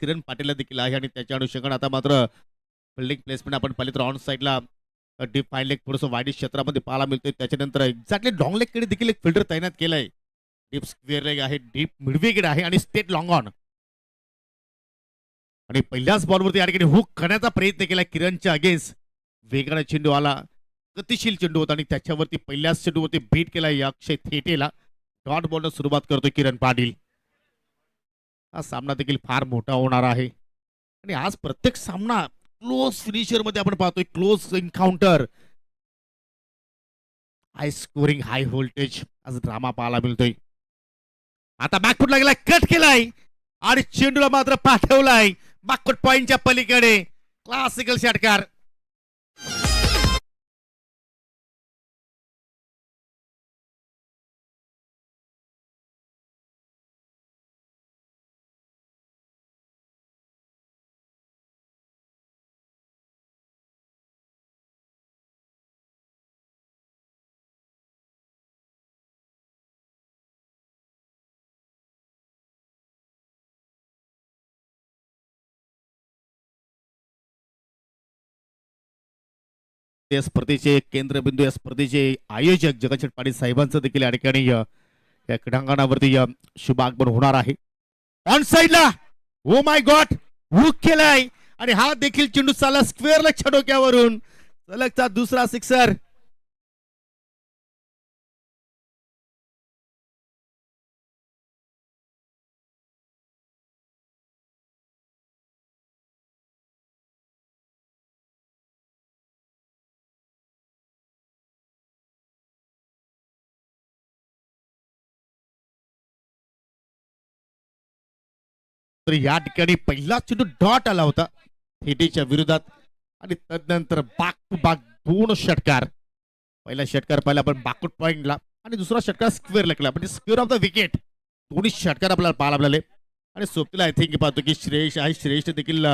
किरण पाटीलला देखील आहे आणि त्याच्या अनुषंगाने आता मात्र फिल्डिंग प्लेसमेंट आपण पाहिली तर ऑन साईडला डीप फाईन लेग थोडंसं वाईडिश क्षेत्रामध्ये पाहायला मिळतोय. त्याच्यानंतर एक्झॅक्टली लॉंग लेगकडे देखील एक फिल्डर तैनात केलाय. डीप स्क्वेअर लेग आहे, डीप मिडविकेट आहे आणि स्टेट लॉंग ऑन. आणि पहिल्याच बॉलवरती या ठिकाणी हुक करण्याचा प्रयत्न केला किरणच्या अगेन्स्ट. वेगाने चेंडू आला, गतिशील चेंडू होता आणि त्याच्यावरती पहिल्याच चेंडूवरती बीट केला या अक्षय थेटेला. डॉट बॉलनं सुरुवात करतोय किरण पाटील. हा सामना देखील फार मोठा होणार आहे आणि आज प्रत्येक सामना क्लोज फिनिशर मध्ये आपण पाहतोय. क्लोज एन्काउंटर, हाय स्कोरिंग, हाय व्होल्टेज आज ड्रामा पाहायला मिळतोय. आता बॅकफुट लागलाय, कट केलाय आणि चेंडूला मात्र पाठवलाय बॅकफुट पॉइंटच्या पलीकडे. क्लासिकल षटकार. या स्पर्धेचे केंद्रबिंदू, या स्पर्धेचे आयोजक जगन्नाथ पाटील साहेबांचं देखील या ठिकाणी या क्रीडांगणावरती शुभ आगमन होणार आहे. ऑन साइडला ओ माय गॉड हुक केलाय आणि हा देखील चेंडू चालला स्क्वेअरला डोक्यावरून. सलगचा दुसरा सिक्सर. तर या ठिकाणी पहिला चेंडू डॉट आला होता थेटेच्या विरोधात आणि तदनंतर बाक टू बाक दोन षटकार. पहिला षटकार पाहिला आपण बाकूट पॉइंटला आणि दुसरा षटकार स्क्वेअरला केला, म्हणजे स्क्वेअर ऑफ द विकेट. दोन्ही षटकार आपल्याला पाहायला मिळाले आणि सोबतीला आय थिंक पाहतो की श्रेयश आहे, श्रेयशने देखील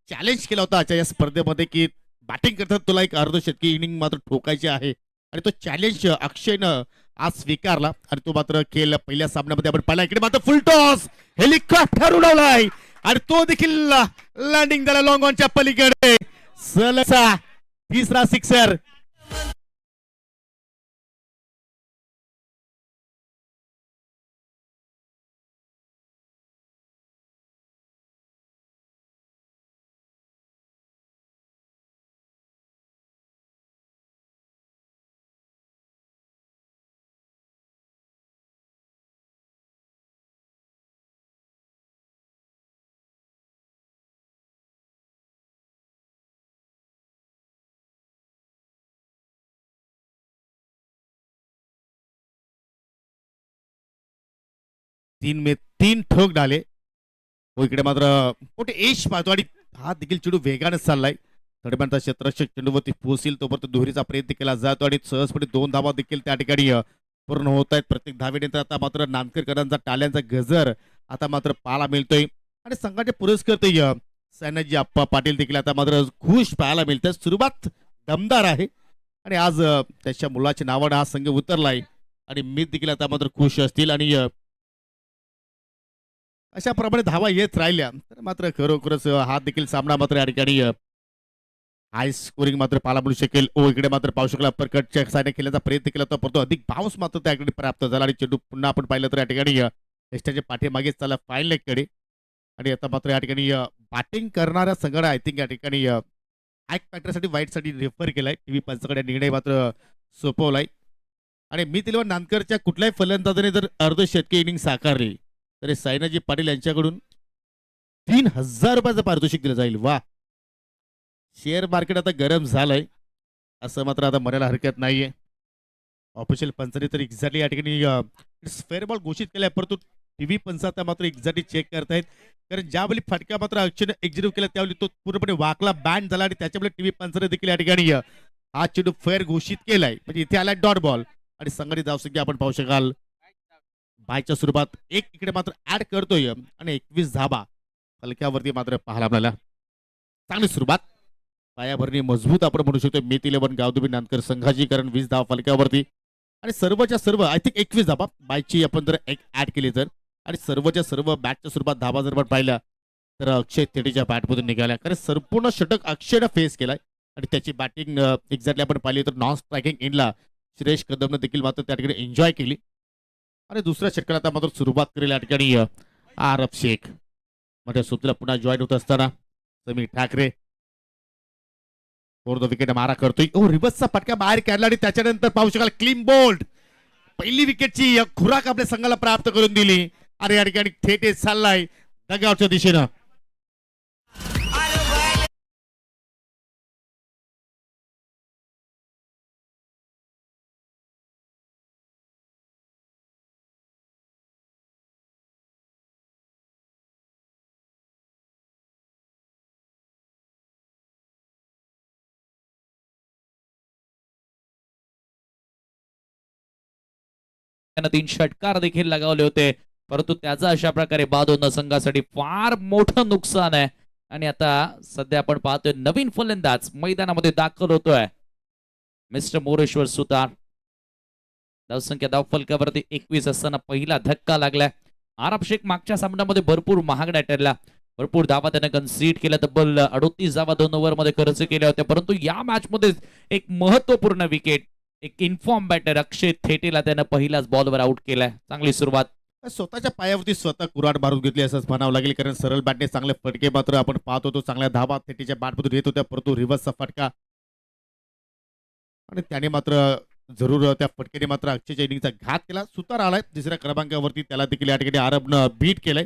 चॅलेंज केला होता आजच्या या स्पर्धेमध्ये की बॅटिंग करतात तुला एक अर्धशतकी इनिंग मात्र ठोकायची आहे आणि तो चॅलेंज अक्षयनं आज स्वीकारला आणि तो मात्र खेळ पहिल्या सामन्यामध्ये आपण पाहिला. इकडे मात्र फुल टॉस, हेलिकॉप्टर उडवलाय आणि तो देखील लँडिंग झाला लॉंग ऑनच्या पलीकडे. सलगचा तिसरा सिक्सर. तीन में तीन ठोक डाले. तो इकडे मात्र मोठे एश पाहतो आणि हा देखील चेंडू वेगाने चाललाय. दरम्यानचा क्षेत्ररक्षक चेंडूवरती पोहोचेल तोपर्यंत दुहेरीचा प्रयत्न केला जातो आणि सहजपणे दोन धावा देखील त्या ठिकाणी पूर्ण होत आहेत. प्रत्येक धावेनंतर आता मात्र नांदकरकरांचा टाळ्यांचा गजर आता मात्र पाहायला मिळतोय आणि संघाचे पुरस्कर्ते सैनाजी आप्पा पाटील देखील आता मात्र खुश पाहायला मिळतात. सुरुवात दमदार आहे आणि आज त्याच्या मुलाच्या नावाने हा संघ उतरलाय आणि मी देखील आता मात्र खुश असतील आणि अशा प्रमाणे धावा येत राहिल्या तर मात्र खरोखरच हा देखील सामना मात्र या ठिकाणी हाय स्कोरिंग मात्र पाहायला मिळू शकेल. ओ इकडे मात्र पाहू शकला अप्परकटच्या साईडने खेळण्याचा प्रयत्न केला होता परंतु अधिक बाउन्स मात्र त्याकडे प्राप्त झाला आणि चेंडू पुन्हा आपण पाहिलं तर या ठिकाणी टेस्टच्या पाठीमागेच चालला फाईन लेगकडे आणि आता मात्र या ठिकाणी बॅटिंग करणाऱ्या संघाने आय थिंक या ठिकाणी ॲक फॅक्टरसाठी वाईटसाठी रेफर केलाय. टीव्ही पंचाकडे निर्णय मात्र सोपवलाय आणि मी तिला नांदकरच्या कुठल्याही फलंदाजाने जर अर्धशतकी इनिंग साकारली तर सायनाजी पाटील यांच्याकडून 3000 रुपयाचं पारितोषिक दिलं जाईल. वा, शेअर मार्केट आता गरम झालंय असं मात्र आता म्हणायला हरकत नाहीये. ऑफिशियल पंचाने तर एक्झॅक्टली या ठिकाणी फेअर बॉल घोषित केलाय परंतु टीव्ही पंच आता मात्र एक्झॅक्टली चेक करतायत कारण ज्यावेळी फटका मात्र अक्षयने एक्झिक्यूट केला त्यावेळी तो पूर्णपणे वाकला बँड झाला आणि त्याच्यामुळे टीव्ही पंचाने देखील या ठिकाणी हा चेंडू फेअर घोषित केलाय म्हणजे इथे आलाय डॉट बॉल आणि संघाची धावसंख्या आपण पाहू शकाल बायच्या स्वरूपात एक इकडे मात्र ऍड करतोय आणि 21 धाबा फलक्यावरती मात्र पाहायला आपल्याला. चांगली सुरुवात, पायाभरणी मजबूत आपण म्हणू शकतो मीत 11 गावदुबी नांदकर संघाची कारण 20 धावा फलक्यावरती आणि सर्वच्या सर्व आय थिंक 21 धाबा बायची आपण जर एक ऍड केली तर आणि सर्वच्या सर्व बॅटच्या स्वरूपात धाबा जर आपण पाहिल्या तर अक्षय थेटेच्या बॅटमधून निघाल्या, कारण संपूर्ण षटक अक्षयनं फेस केलाय आणि त्याची बॅटिंग एक्झॅक्टली आपण पाहिली तर नॉन स्ट्रायकिंग एंडला श्रेयस कदमनं देखील मात्र त्या ठिकाणी एन्जॉय केली आणि दुसऱ्या षटकाला आता मात्र सुरुवात करेल या ठिकाणी आरब शेख. मध्ये सुतला पुन्हा जॉईन होत असताना Sameer Thackeray four the wicket मारा करतोय. रिव्हर्सचा फटका बाहेर काढला आणि त्याच्यानंतर पाहू शकाल क्लीन बोल्ड, पहिली विकेटची खुराक आपल्या संघाला प्राप्त करून दिली आणि या ठिकाणी थेट चाललाय डगआउटच्या दिशेनं. त्यानं 3 षटकार देखील लगावले होते, परंतु त्याचा अशा प्रकारे बाद होणं संघासाठी फार मोठं नुकसान आहे. आणि आता सध्या आपण पाहतोय नवीन फलंदाज मैदानामध्ये दाखल होतोय, मिस्टर मोरेश्वर सुतार. धावसंख्या धावफलकावरती 21 असताना पहिला धक्का लागलाय. आरब शेख मागच्या सामन्यामध्ये भरपूर महागडा ठरला, भरपूर धावा त्याने कन्सीड केल्या, तब्बल 38 धावा 2 ओव्हरमध्ये खर्च केल्या होत्या. परंतु या मॅच मध्ये एक महत्वपूर्ण विकेट, एक इन्फॉर्म बॅटर अक्षय थेटेला त्यानं पहिल्याच बॉलवर आउट केलाय. चांगली सुरुवात. स्वतःच्या पायावरती स्वतः कुऱ्हाड मारून घेतली असंच म्हणावं लागेल, कारण सरळ बॅटने चांगले फटके मात्र आपण पाहत होतो, चांगल्या धावा थेटीच्या बॅटमधून येत होत्या, परंतु रिव्हर्सचा फटका आणि त्याने मात्र जरूर त्या फटकेने मात्र अक्षयच्या इनिंगचा घात केला. सुतार आलाय दुसऱ्या क्रमांकावरती, त्याला देखील या ठिकाणी आरबनं बीट केलंय,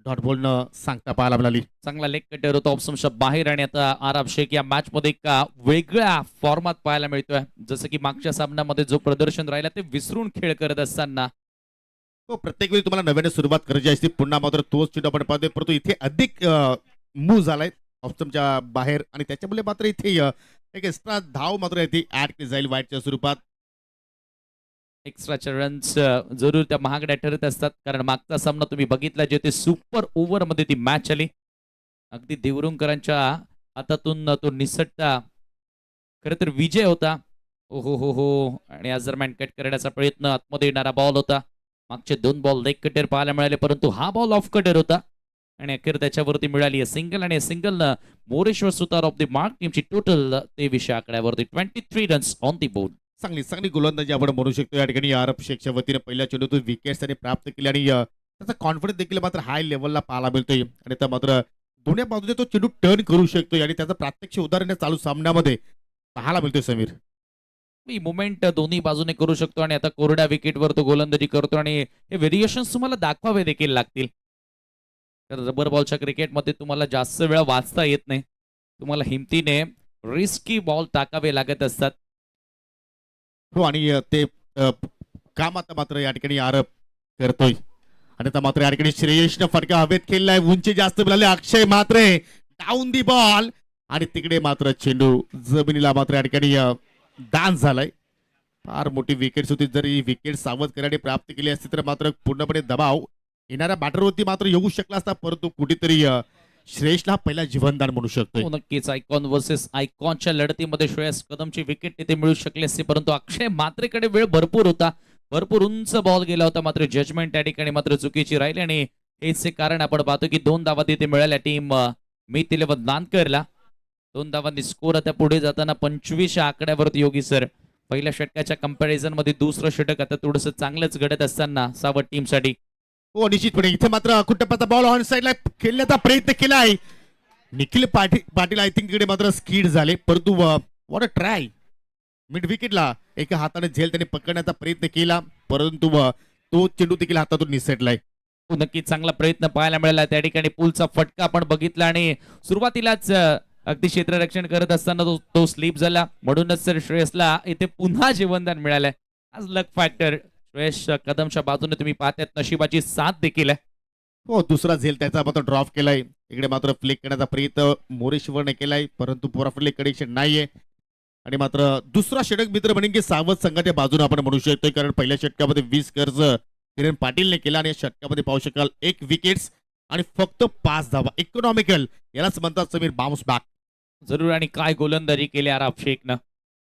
डॉट बॉलनं सांगता पाहायला मिळाली. चांगला लेग कटर होता ऑप्शनच्या बाहेर आणि आता आरब शेख या मॅच मध्ये एका वेगळ्या फॉर्मात पाहायला मिळतोय. जसं की मागच्या सामन्यामध्ये जो प्रदर्शन राहिला ते विसरून खेळ करत असताना तो प्रत्येक वेळी तुम्हाला नव्याने सुरुवात करायची असते, पुन्हा मात्र तोच चेंडू आपण पाहतोय, परंतु इथे अधिक मूव झालाय ऑप्शनच्या बाहेर आणि त्याच्यामुळे मात्र इथे एक एक्स्ट्रा धाव मात्र इथे ऍड केली जाईल वाईटच्या स्वरूपात. एक्स्ट्राचे रन्स जरूर त्या महागड्या ठरत असतात, कारण मागचा सामना तुम्ही बघितला जे ते सुपर ओव्हर मध्ये ती मॅच आली, अगदी देवरुंकरांच्या हातातून तो निसटता खरं तर विजय होता. ओहो हो हो. आणि आज दरम्यान कट करण्याचा प्रयत्न, आतमध्ये येणारा बॉल होता. मागचे 2 बॉल लेग कटर पाहायला मिळाले, परंतु हा बॉल ऑफ कटर होता आणि अखेर त्याच्यावरती मिळाली आहे सिंगल. आणि सिंगलनं मोरेश्वर सुतार ऑफ द मार्क, टीमची total 23 आकड्यावरती 23 runs on the board. चांगली गोलंदाजी आपण म्हणू शकतो या ठिकाणी आरब शेखच्या वतीने पहिल्या चेंडूतून विकेट्स त्यांनी प्राप्त केले आणि त्याचा कॉन्फिडन्स देखील मात्र हाय लेवलला पाहायला मिळतोय आणि त्या मात्र दोन्ही बाजूने तो चेंडू टर्न करू शकतो आणि त्याचं प्रात्यक्षिक उदाहरण चालू सामन्यामध्ये पाहायला मिळतोय. समीर ही मुवमेंट दोन्ही बाजूने करू शकतो आणि आता कोरड्या विकेटवर तो गोलंदाजी करतो आणि हे व्हेरिएशन्स तुम्हाला दाखवावे देखील लागतील, तर रबर बॉलच्या क्रिकेटमध्ये तुम्हाला जास्त वेळा वाचता येत नाही, तुम्हाला हिमतीने रिस्की बॉल टाकावे लागत असतात. हो आणि ते काम आता मात्र या ठिकाणी आरब करतोय आणि आता मात्र या ठिकाणी श्रेयसनं फटका हवेत खेळलाय, उंची जास्त मिळाली. अक्षय मात्र डाऊन दी बॉल आणि तिकडे मात्र चेंडू जमिनीला मात्र या ठिकाणी दान झालाय. फार मोठी विकेट्स होती, जर ही विकेट सावध करायला प्राप्त केली असती तर मात्र पूर्णपणे दबाव येणाऱ्या बॅटरवरती मात्र येऊ शकला असता, परंतु कुठेतरी श्रेयसला पहिला जीवनदान म्हणू शकतो. नक्कीच आयकॉन वर्सेस आयकॉनच्या लढतीमध्ये श्रेयस कदमची विकेट तिथे मिळू शकली असती, परंतु अक्षय मात्रेकडे वेळ भरपूर होता, भरपूर उंच बॉल गेला होता, मात्र जजमेंट त्या ठिकाणी मात्र चुकीची राहिली आणि हेच कारण आपण पाहतो की 2 धावा तिथे मिळाल्या टीम मीत 11 नानकरला. 2 धावांनी स्कोर आता पुढे जाताना 25 आकड्यावरती. योगी सर, पहिल्या षटकाच्या कंपॅरिझन मध्ये दुसरं षटक आता थोडंसं चांगलंच घडत असताना सावध टीमसाठी. हो निश्चितपणे इथे मात्र कुटप्पाचा बॉल ऑन साइडला खेळण्याचा प्रयत्न केलाय निखिल पाटील आय थिंक तिकडे मात्र स्किड झाले, परंतु व्हॉट अ ट्राय, मिड विकेटला एका हाताने झेल त्यांनी पकडण्याचा प्रयत्न केला, परंतु तो चेंडू देखील हातातून निसटलाय. नक्कीच चांगला प्रयत्न पाहायला मिळाला त्या ठिकाणी. पुलचा फटका आपण बघितला आणि सुरुवातीलाच अगदी क्षेत्ररक्षण करत असताना तो स्लिप झाला, म्हणूनच सर श्रेयसला इथे पुन्हा जीवनदान मिळालंय. आज लक फॅक्टर श्रेयस कदमच्या बाजूने तुम्ही पाहतायत, नशिबाची साथ देखील आहे. हो दुसरा झेल त्याचा मात्र ड्रॉप केलाय, इकडे मात्र फ्लिक करण्याचा प्रयत्न मोरेश्वरने केलाय, परंतु पुराफुल्ले कनेक्शन नाहीये आणि मात्र दुसरा षटक मित्र म्हणेन की सावध संघाच्या बाजूने आपण म्हणू शकतोय, कारण पहिल्या षटकामध्ये 20 कर्ज किरण पाटीलने केला आणि या षटकामध्ये पाहू शकाल 1 विकेट्स आणि फक्त 5 धावा. इकॉनॉमिकल यालाच म्हणतात समीर बाउन्स बॅक. जरूर. आणि काय गोलंदाजी केली आरब शेखनं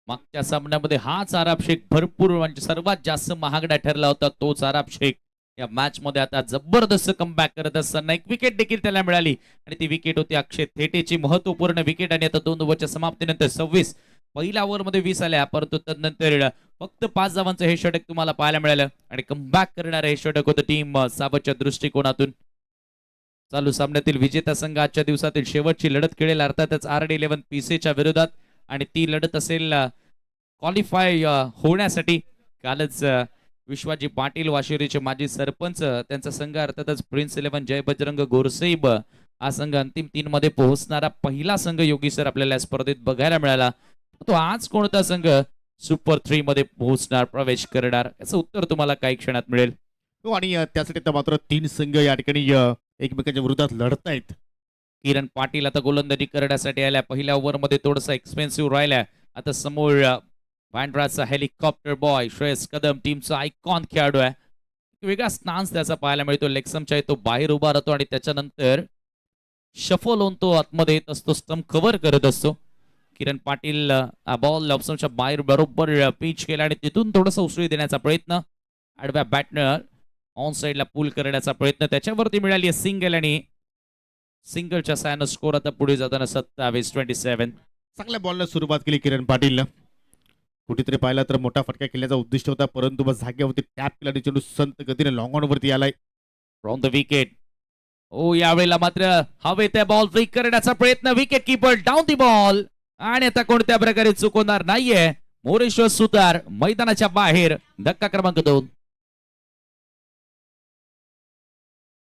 मागच्या सामन्यामध्ये. हाच आरब शेख भरपूर म्हणजे सर्वात जास्त महागडा ठरला होता, तोच आरब शेख या मॅच मध्ये आता जबरदस्त कमबॅक करत असताना एक विकेट देखील त्याला मिळाली आणि ती विकेट होती अक्षय थेटेची महत्वपूर्ण विकेट. आणि आता 2 ओव्हरच्या समाप्तीनंतर 26 पहिल्या ओव्हरमध्ये 20 आल्या, परंतु तदनंतर फक्त 5 धावांचं हे षटक तुम्हाला पाहायला मिळालं आणि कमबॅक करणारे हे षटक होतं टीम सावधच्या दृष्टिकोनातून. चालू सामन्यातील विजेता संघ आजच्या दिवसातील शेवटची लढत खेळेल, अर्थातच RD11 पीसेच्या विरोधात, आणि ती लढत असेल क्वालिफाय होण्यासाठी. कालच विश्वाजी पाटील वाशिवरीचे माजी सरपंच त्यांचा संघ अर्थातच प्रिन्स 11 जय बजरंग गोरसेब हा संघ अंतिम 3 मध्ये पोहोचणारा पहिला संघ योगी सर आपल्याला या स्पर्धेत बघायला मिळाला. तो आज कोणता संघ सुपर 3 मध्ये पोहोचणार, प्रवेश करणार, याचं उत्तर तुम्हाला काही क्षणात मिळेल. हो, आणि त्यासाठी तर मात्र 3 संघ या ठिकाणी एकमेकांच्या विरोधात लढत आहेत. किरण पाटील आता गोलंदाजी करण्यासाठी आल्या. पहिल्या ओव्हरमध्ये थोडंसं एक्सपेन्सिव्ह राहिलाय. आता समोर भांड्राचा हेलिकॉप्टर बॉय श्रेयस कदम टीमचा आयकॉन खेळाडू आहे. वेगळा स्टान्स त्याचा पाहायला मिळतो. लेगसमच्या तो बाहेर उभा राहतो आणि त्याच्यानंतर शफल होऊन तो आतमध्ये येत असतो, स्टंप कव्हर करत असतो. किरण पाटील बॉल ऑप्शनच्या बाहेर बरोबर पिच केला आणि तिथून थोडासा उसळी देण्याचा प्रयत्न, आडव्या बॅटनर ऑन साइडला पुल करण्याचा प्रयत्न, त्याच्यावरती मिळाली आहे सिंगल आणि सिंगलच्या साहाय्यानं स्कोर आता पुढे जाताना 27-27. चांगल्या बॉलला सुरुवात केली किरण पाटीलनं. कुठेतरी पाहिला तर मोठा फटका खेळण्याचा उद्दिष्ट होता, परंतु बस जागेवरती टॅप केला आणि चेंडू संत गतीने लॉंग ऑन वरती आलाय. From the wicket. ओ यावेळेला मात्र हवे त्या बॉल फ्लिक करण्याचा प्रयत्न, wicket keeper down the ball, आणि आता कोणत्या प्रकारे चुकवणार नाहीये मोरेश्वर सुतार मैदानाच्या बाहेर. धक्का क्रमांक 2.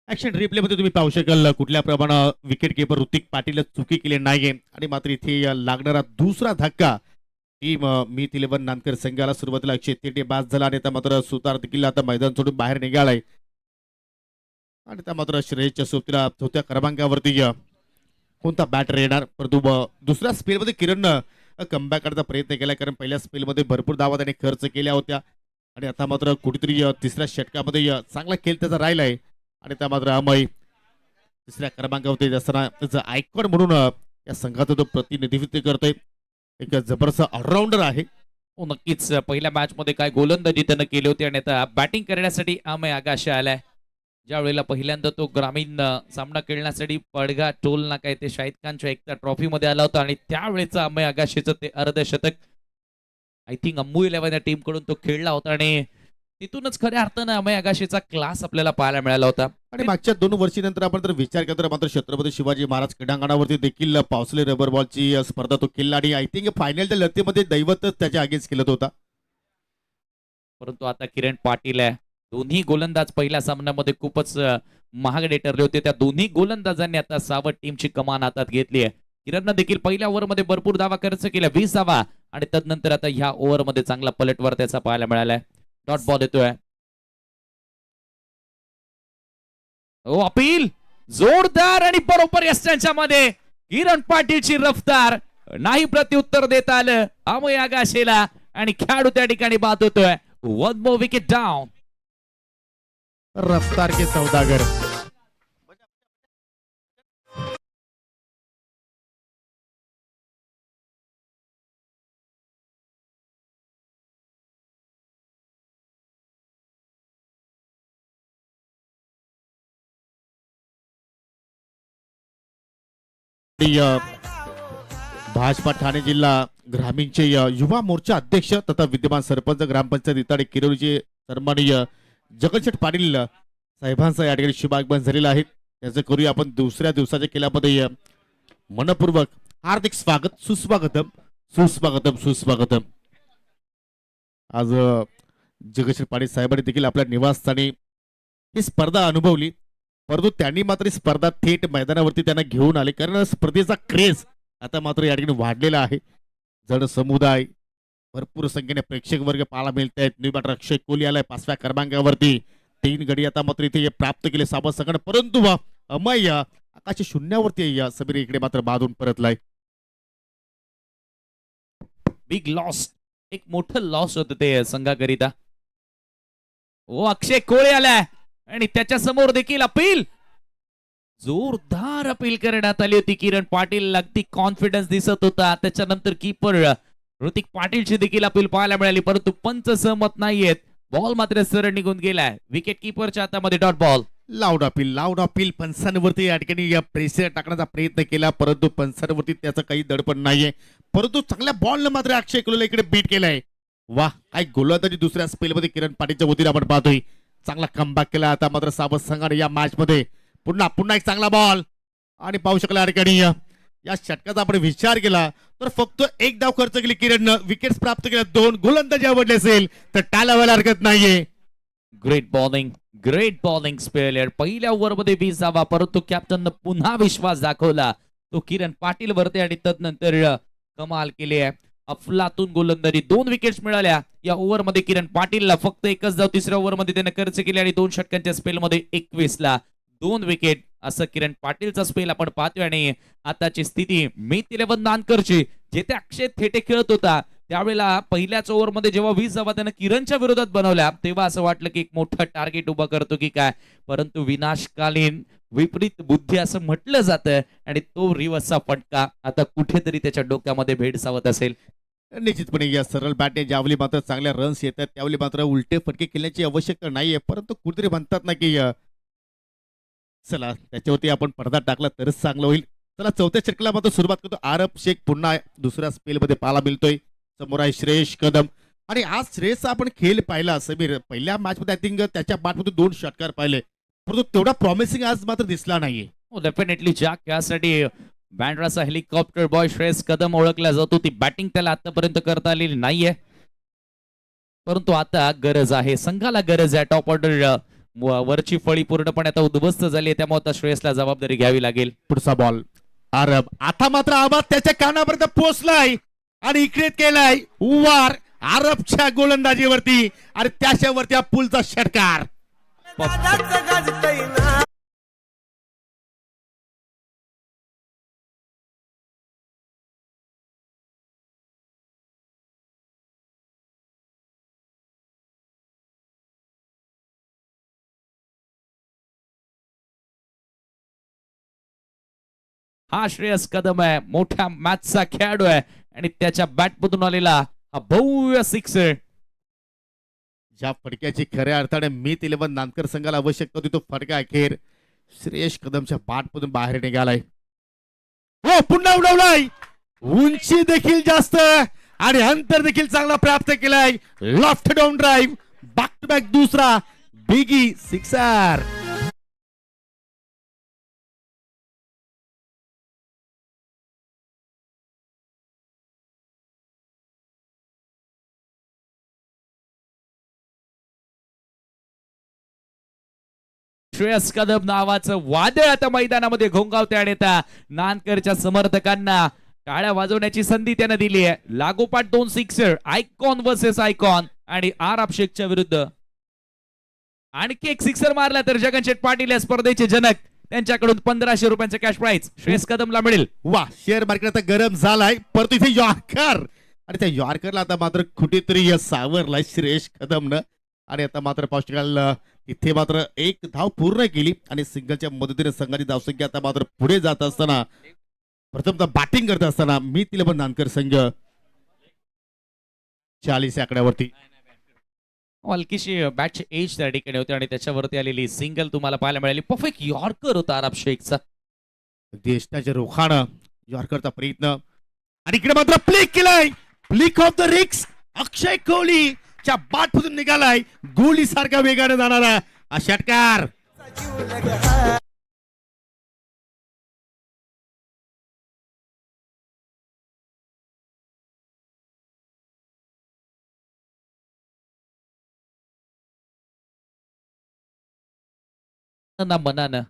ऍक्शन रिप्ले मध्ये तुम्ही पाहू शकाल कुठल्या प्रमाणात विकेट किपर ऋतिक पाटील चुकी केली नाहीये, आणि मात्र इथे लागणारा दुसरा धक्का टीम मीत 11 नानकर संघाला सुरुवातीला 133 बाद झाला, आणि आता मात्र सुतार देखील आता मैदान सोडून बाहेर निघालाय. आणि त्या मात्र श्रेयसच्या सोबतीला 4थ्या क्रमांकावरती कोणता बॅटर येणार, परंतु दुसऱ्या स्पेलमध्ये किरणनं कमबॅक करण्याचा प्रयत्न केला, कारण पहिल्या स्पेलमध्ये भरपूर धावा त्याने खर्च केल्या होत्या. आणि आता मात्र कुठेतरी तिसऱ्या षटकामध्ये चांगला खेळ त्याचा राहिलाय. आणि त्या मात्र अमय तिसऱ्या क्रमांकावरती असताना त्याचं आयकॉन म्हणून या संघाचं तो प्रतिनिधित्व करतोय. एक जबरदस्त ऑलराऊंडर आहे. हो नक्कीच. पहिल्या मॅच मध्ये काय गोलंदाजी त्यानं केली होती आणि आता बॅटिंग करण्यासाठी अमय आगाशे आलाय. ज्या वेळेला पहिल्यांदा तो ग्रामीण सामना खेळण्यासाठी पडघा टोल ना काय ते शाहिद खानच्या एकता ट्रॉफी मध्ये आला होता, आणि त्यावेळेचं अमय आगाशेचं ते अर्धशतक आय थिंक अम्मू 11 या टीम कडून तो खेळला होता, आणि तिथूनच खऱ्या अर्थानं अमय आगाशेचा क्लास आपल्याला पाहायला मिळाला होता. आणि मागच्या 2 वर्षानंतर आपण जर विचार केला तर मात्र छत्रपती शिवाजी महाराज क्रीडांगणावरती देखील पावसले रबर बॉलची स्पर्धा तो खेळला, आणि आय थिंक फायनलच्या लढतीमध्ये दैवतच त्याच्या अगेन्स्ट खेळत होता. परंतु आता किरण पाटील आहे. दोन्ही गोलंदाज पहिल्या सामन्यामध्ये खूपच महागडे ठरले होते. त्या दोन्ही गोलंदाजांनी आता सावध टीमची कमान हातात घेतली आहे. किरणनं देखील पहिल्या ओव्हरमध्ये भरपूर धावा खर्च केल्या, 20 धावा, आणि तदनंतर आता ह्या ओव्हरमध्ये चांगला पलटवार त्याचा पाहायला मिळालाय. डॉट बॉल येतोय. ओ अपील जोरदार आणि बरोबर यष्टांच्या मध्ये किरण पाटीलची रफ्तार, नाही प्रत्युत्तर देता आलं अमय आगाशेला, आणि खेळाडू त्या ठिकाणी बाद होतोय. 1 more wicket down. रफ्तार के सौदागर. भाजपा ठाणे जिल्हा ग्रामीणचे युवा मोर्चा अध्यक्ष तथा विद्यमान सरपंच ग्रामपंचायत इताडे किरोलीचे सन्माननीय जगनशेठ पाटील साहेबांचा या ठिकाणी शुभागमन झालेला आहे. त्याचं करूया आपण दुसऱ्या दिवसाच्या केल्यामध्ये मनपूर्वक हार्दिक स्वागत, सुस्वागतम सुस्वागतम सुस्वागतम. आज जगनशेठ पाटील साहेबांनी देखील आपल्या निवासस्थानी ही स्पर्धा अनुभवली, परंतु त्यांनी मात्र स्पर्धा थेट मैदानावरती त्यांना घेऊन आले, कारण स्पर्धेचा क्रेज आता मात्र या ठिकाणी वाढलेला आहे. जड समुदाय, भरपूर संख्येने प्रेक्षक वर्ग पाहायला मिळत आहेत. न्यू बॅटर अक्षय कोहली आलाय 5व्या क्रमांकावरती. 3 गडी आता मात्र इथे प्राप्त केले सावध संघाने, परंतु अमय आकाश शून्यावरती समीर इकडे मात्र बाधून परतलाय. बिग लॉस, एक मोठं लॉस होतं ते संघाकरिता. ओ अक्षय कोहली आलाय, आणि त्याच्या समोर देखील अपील, जोरदार अपील करण्यात आली होती. किरण पाटील अगदी कॉन्फिडन्स दिसत होता. त्याच्यानंतर कीपर ऋतिक पाटीलची देखील अपील पाहायला मिळाली, परंतु पंच सहमत नाहीयेत. बॉल मात्र सरळ निघून गेलाय. विकेट किपरच्या हातामध्ये डॉट बॉल. लाऊड अपील पंचांवरती या ठिकाणी प्रेशर टाकण्याचा प्रयत्न केला, परंतु पंचांवरती त्याचं काही दडपण नाहीये. परंतु चांगल्या बॉलनं मात्र अक्षय कुलूला इकडे बीट केलंय. वाह, काय गोलंदाजी दुसऱ्या स्पेलमध्ये किरण पाटीलच्या वतीने आपण पाहतोय. चांगला कमबॅक केला आता मात्र सावध संघाने या मॅच मध्ये. पुन्हा एक चांगला बॉल आणि पाहू शकला या ठिकाणी या षटकाचा आपण विचार केला तर फक्त एक धाव खर्च केली किरणनं, विकेट्स प्राप्त केल्या 2. गोलंदाजी आवडली असेल तर टाळ्या व्हायला हरकत नाहीये. Great bowling speller. पहिल्या ओव्हरमध्ये 20 धावा, परंतु कॅप्टननं पुन्हा विश्वास दाखवला तो किरण पाटील वरती आणि तदनंतर कमाल केली आहे. अफलातून गोलंदाजी, 2 विकेट्स मिळाल्या या ओव्हरमध्ये किरण पाटीलला. फक्त एकच धाव तिसऱ्या ओव्हरमध्ये त्याने खर्च केली आणि 2 षटकांच्या स्पेलमध्ये 21 ला 2 विकेट. असं किरण पाटीलचा स्पेल आपण पाहतोय. आणि आताची स्थिती मीत 11 नानकरची, जेथे अक्षय थेटे खेळत होता त्यावेळेला पहिल्याच ओव्हरमध्ये जेव्हा 20 धावा त्यानं किरणच्या विरोधात बनवल्या तेव्हा असं वाटलं की एक मोठं टार्गेट उभं करतो की काय, परंतु विनाशकालीन विपरीत बुद्धी असं म्हटलं जातं आणि तो रिव्हर्सचा फटका आता कुठेतरी त्याच्या डोक्यामध्ये भेडसावत असेल. निश्चितपणे या सरळ बॅटने ज्यावेळी मात्र चांगल्या रन्स येतात त्यावेळी मात्र उलटे फटके खेळण्याची आवश्यकता नाहीये, परंतु कुठेतरी म्हणतात ना की चला त्याच्यावरती आपण पडदा टाकला तरच चांगलं होईल. चला चौथ्या षटकाला मात्र सुरुवात करतो. आरब शेख पुन्हा दुसऱ्या स्पेलमध्ये पाहायला मिळतोय. समोर आहे श्रेयस कदम आणि आज श्रेयसचा आपण खेळ पाहिला समीर. पहिल्या मॅच मध्ये आय थिंक त्याच्या बॅटमध्ये 2 षटकार पाहिले, परंतु तेवढा प्रॉमिसिंग आज मात्र दिसला नाहीये. डेफिनेटली ज्या खेळासाठी बँड्राचा हेलिकॉप्टर बॉय श्रेयस कदम ओळखला जातो ती बॅटिंग त्याला आतापर्यंत करता आलेली नाहीये, परंतु आता गरज आहे, संघाला गरज आहे. टॉप ऑर्डर वरची फळी पूर्णपणे आता उद्ध्वस्त झाली आहे, त्यामुळे आता श्रेयसला जबाबदारी घ्यावी लागेल. पुढचा बॉल आरब, आता मात्र आवाज त्याच्या कानापर्यंत पोहोचलाय आणि इकडे केलाय वार आरबच्या गोलंदाजीवरती आणि त्याच्यावरती हा पुलचा षटकार. हा श्रेयस कदम आहे, मोठ्या मॅचचा खेळाडू आहे आणि त्याच्या बॅटमधून आलेला हा भव्य सिक्सर. ज्या फटक्याची खऱ्या अर्थाने मीत 11 नानकर संघाला आवश्यकता होती तो फटका अखेर श्रेयस कदमच्या बॅटमधून बाहेर निघालाय. हो, पुन्हा उडवलाय, उंची देखील जास्त आणि अंतर देखील चांगला प्राप्त केलाय. Left down drive, back to back दुसरा बिगी सिक्सर. श्रेयस कदम नावाचं वादळ आता मैदानामध्ये घोंगावते आणि आता नानकरच्या समर्थकांना टाळ्या वाजवण्याची संधी त्यानं दिली आहे. लागोपाठ 2 सिक्सर, आयकॉन वर्सेस आयकॉन आणि आरब शेखच्या विरुद्ध आणखी एक सिक्सर मारला तर जगनशेठ पाटील या स्पर्धेचे जनक, त्यांच्याकडून 1500 रुपयांचं कॅश प्राइज श्रेयस कदमला मिळेल. वा, शेअर मार्केट आता गरम झालाय, परंतु इथे यॉर्कर आणि त्या यॉर्करला आता मात्र कुठेतरी सावरलाय श्रेयस कदमनं आणि आता मात्र पॉस्टिकल इथे मात्र 1 धाव पूर्ण केली आणि सिंगलच्या मदतीने संघाची धावसंख्या आता मात्र पुढे जात असताना प्रथमतः बॅटिंग करत असताना मीत 11 नानकर संघ 40 आकड्यावरती. हलकीशी बॅटची एज त्या ठिकाणी होती आणि त्याच्यावरती आलेली सिंगल तुम्हाला पाहायला मिळाली. परफेक्ट यॉर्कर होता अरब शेखचा. देशनाचे रोखाणं, यॉर्करचा प्रयत्न आणि इकडे मात्र प्लेक केलाय. प्लेक ऑफ द रिक्स, अक्षय कोहली च्या बॅटमधून निघालाय गोली सारखा वेगाने जाणारा हा षटकार. मनानं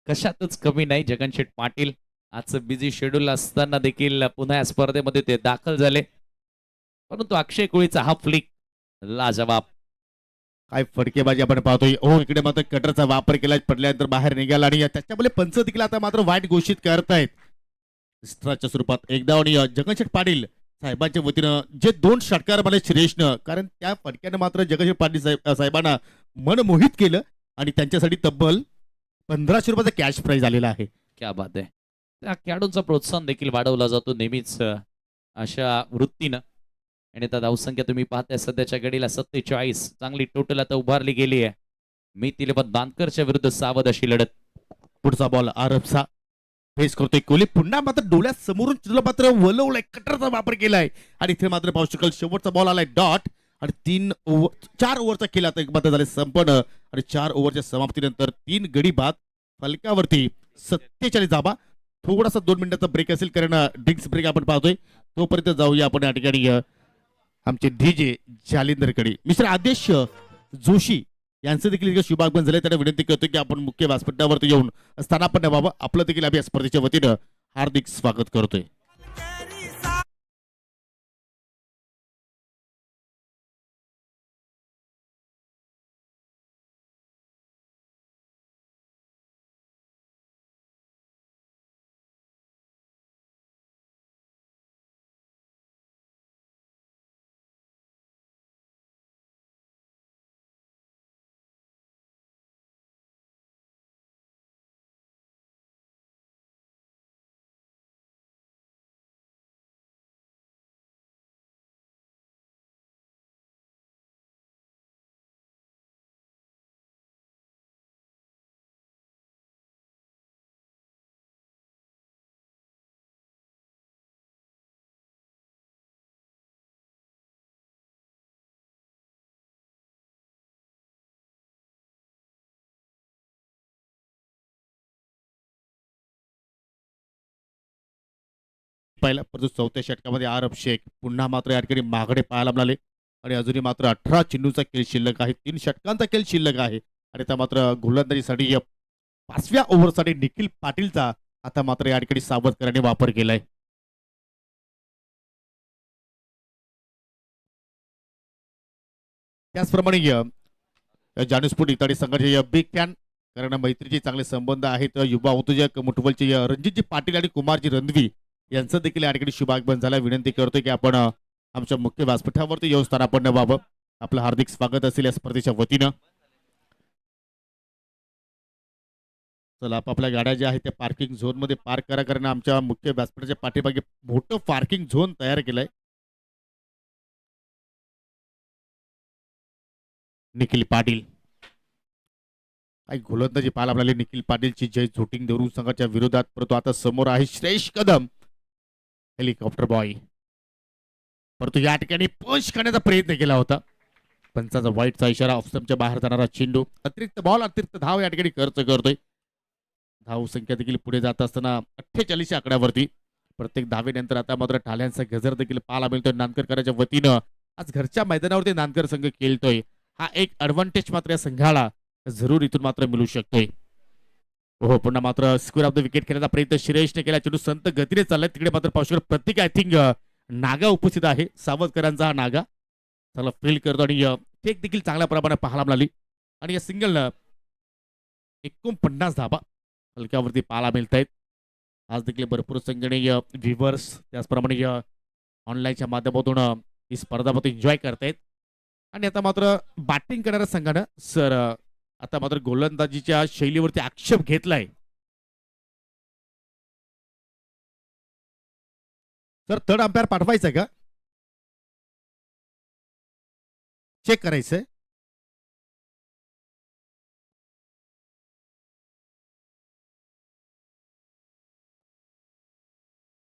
कशातच कमी नाही. जगनशेठ पाटील आजचं बिझी शेड्यूल असताना देखील पुन्हा या स्पर्धेमध्ये ते दाखल झाले, परंतु अक्षय कोहलीचा हा फ्लिक लाजवाब. काय फटकेबाजी आपण पाहतोय. हो, इकडे मात्र कटरचा वापर केला, पडल्यानंतर बाहेर निघाला आणि त्याच्यामुळे पंच देखील आता मात्र वाईट घोषित करतायत स्ट्राच्या स्वरूपात. एकदा आणि जगनशेठ पाटील साहेबांच्या वतीनं जे 2 षटकार मारले श्रेयसनं, कारण त्या फटक्यानं मात्र जगनशेठ पाटील साहेबांना मन मोहित केलं आणि त्यांच्यासाठी तब्बल 1500 रुपयाचा कॅश प्राइज आलेला आहे. क्या बात आहे. त्या खेळाडूंचं प्रोत्साहन देखील वाढवला जातो नेहमीच अशा वृत्तीनं. आणि आता धावसंख्या तुम्ही पाहताय सध्याच्या घडीला 47. चांगली टोटल आता उभारली गेली आहे. मिथिले पण दानकरच्या विरुद्ध सावध अशी लढत. पुढचा बॉल आरबचा फेस करतोय कोहली पुन्हा मात्र डोळ्यात समोरून चिरलं मात्र वलवलाय कटरचा वापर केलाय आणि इथे मात्र पाहू शकाल शेवटचा बॉल आलाय डॉट आणि 4 ओव्हरचा खेळ आता एक मात्र झाले संपन्न आणि 4 ओव्हरच्या समाप्तीनंतर 3 गडी बाद फलकावरती 47 धाबा. थोडासा 2 मिनिटाचा ब्रेक असेल कारण ड्रिंक्स ब्रेक आपण पाहतोय तोपर्यंत जाऊया आपण या ठिकाणी आमचे डीजे जालिंदरकडे मिस्टर आदेश जोशी यांचं देखील एक शुभागमन झाले. त्यांना विनंती करतो की आपण मुख्य व्यासपीठावरती येऊन स्थानापन्न व्हावं. आपलं देखील आम्ही या स्पर्धेच्या वतीनं हार्दिक स्वागत करतोय. पहिला परंतु 4थ्या षटकामध्ये आरब शेख पुन्हा मात्र या ठिकाणी मागडे पाहायला मिळाले आणि अजूनही मात्र 18 चेंडूचा खेळ शिल्लक आहे. 3 षटकांचा खेळ शिल्लक आहे आणि आता मात्र गोलंदाजीसाठी 5व्या ओव्हरसाठी निखिल पाटीलचा आता मात्र या ठिकाणी सावधकरांनी वापर केलाय. त्याचप्रमाणे जानुस्फोट इताडी संघाचे बिग फॅन कारण मैत्रीचे चांगले संबंध आहेत. युवा उद्योजक मुठवलचे रणजितजी पाटील आणि कुमारजी रणवी यांचं देखील या ठिकाणी शुभागमन झाला. विनंती करतोय की आपण आमच्या मुख्य व्यासपीठावरती येऊन स्थानापन्न व्हावं. आपलं हार्दिक स्वागत असेल या स्पर्धेच्या वतीनं. चला आपापल्या गाड्या ज्या आहेत त्या पार्किंग झोन मध्ये पार्क करा कारण आमच्या मुख्य व्यासपीठाच्या पाठीमागे मोठं पार्किंग झोन तयार केलंय. निखिल पाटील काही गोलंदाजी पाहायला मिळाली. निखिल पाटीलची जय झोटिंग देऊन संघाच्या विरोधात परंतु आता समोर आहे श्रेष कदम हेलिकॉप्टर बॉय परंतु या ठिकाणी पंच करण्याचा प्रयत्न केला होता. पंचाचा वाईटचा इशारा ऑफस्टंपच्या बाहेर जाणारा चेंडू अतिरिक्त बॉल अतिरिक्त धाव या ठिकाणी खर्च करतोय. धाव संख्या देखील पुढे जात असताना 48 आकड्यावरती प्रत्येक धावेनंतर आता मात्र ठाल्यांचा गजर देखील पाहायला मिळतोय नांदकरकरांच्या वतीनं. आज घरच्या मैदानावरती नांदकर संघ खेळतोय हा एक ऍडव्हान्टेज मात्र या संघाला जरूर इथून मात्र मिळू शकतोय. हो पुन्हा मात्र स्क्वेअर ऑफ द विकेट खेळण्याचा प्रयत्न श्रेयसने केला. चेंडू संत गतीने चाललाय तिकडे मात्र पावशेकर प्रत्येक आय थिंक नागा उपस्थित आहे. सावधकरांचा हा नागा चांगला फील्ड करतो आणि फेक देखील चांगल्या प्रमाणात पाहायला मिळाली आणि या सिंगलनं 49 धाबा हलक्यावरती पाहायला मिळत आहेत. आज देखील भरपूर संघाने व्ह्युअर्स त्याचप्रमाणे ऑनलाईनच्या माध्यमातून ही स्पर्धा मात्र एन्जॉय करतायत आणि आता मात्र बॅटिंग करणाऱ्या संघानं सर आता मात्र गोलंदाजीच्या शैलीवरती आक्षेप घेतलाय. सर थर्ड अंपायर पाठवायचंय का चेक करायचंय.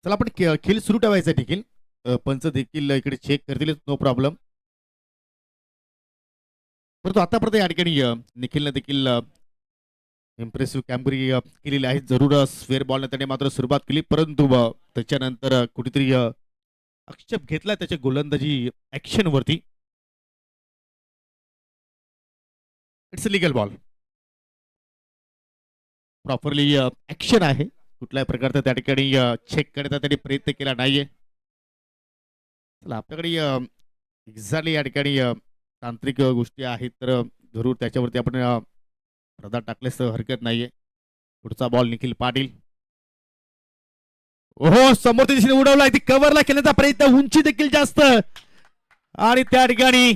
चला आपण खेळ सुरू ठेवायचा देखील पंच देखील इकडे चेक करतील नो प्रॉब्लेम. परंतु आतापर्यंत या ठिकाणी निखिलने देखील इम्प्रेसिव्ह कामगिरी केलेली आहे. जरूर स्क्वेअर बॉलने त्याने मात्र सुरुवात केली परंतु त्याच्यानंतर कुठेतरी आक्षेप घेतला त्याच्या गोलंदाजी ऍक्शन वरती. It's legal ball properly action आहे. कुठल्याही प्रकारचा त्या ठिकाणी चेक करण्याचा त्यांनी प्रयत्न केला नाहीये. चला आपल्याकडे एक्झॅक्टली या ठिकाणी तांत्रिक गोष्टी आहेत तर जरूर त्याच्यावरती आपण प्रदा टाकल्यास हरकत नाहीये. पुढचा बॉल निखिल पाटील ओहो समोरच्या दिशेने उडवला ती कव्हरला केल्याचा प्रयत्न उंची देखील जास्त आणि त्या ठिकाणी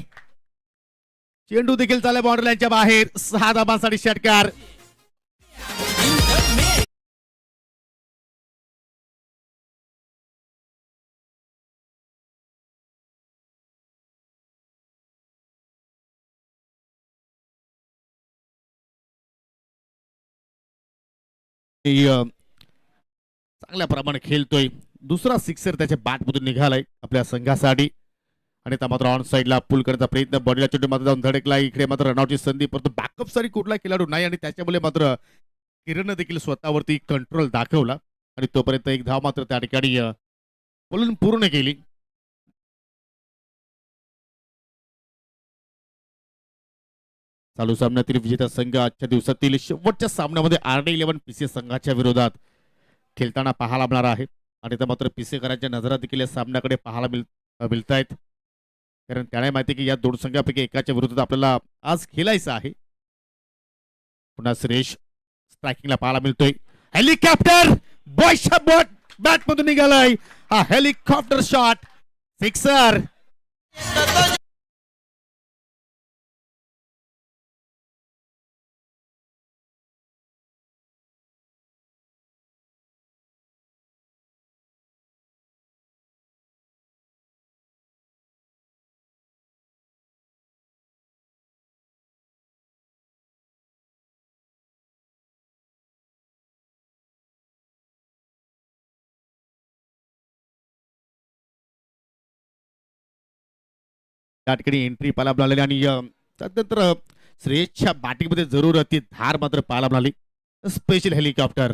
चेंडू देखील चालला बाउंड्री बाहेर 6 धाबांसाठी षटकार. की, चांगल्या प्रमाणे खेळतोय. दुसरा सिक्सर त्याच्या बॅटमधून निघालाय आपल्या संघासाठी. आणि त्या मात्र ऑन साईडला पुल करण्याचा प्रयत्न, बॉडीला चेंडू मात्र जाऊन धडकला. इकडे मात्र रनआउटची संधी, परंतु बॅकअप साठी कुठला खेळाडू नाही आणि त्याच्यामुळे मात्र किरणनं देखील स्वतःवरती कंट्रोल दाखवला आणि तोपर्यंत एक धाव मात्र त्या ठिकाणी बोलून पूर्ण केली. चालू सामन्यातील विजेता संघ आजच्या दिवसातील शेवटच्या सामन्यामध्ये RD11 पीसी संघाच्या विरोधात खेळताना पाहायला मिळणार आहे. आणि त्या मात्र पीसेकरांच्या नजरा देखील या सामन्याकडे पाहायला मिळत आहेत, कारण त्याला माहिती की या दोन संघापैकी एकाच्या विरोधात आपल्याला आज खेळायचं आहे. पुन्हा सुरेश स्ट्रायकिंगला पाहायला मिळतोय. हेलिकॉप्टर बॉयच्या बॅट मधून निघालाय हा हेलिकॉप्टर शॉट, सिक्सर. त्या ठिकाणी एंट्री पाहायला मिळालेली आणि त्यानंतर श्रेयसच्या बॅटिंगमध्ये जरूर ती धार मात्र पाहायला मिळाली. स्पेशल हेलिकॉप्टर,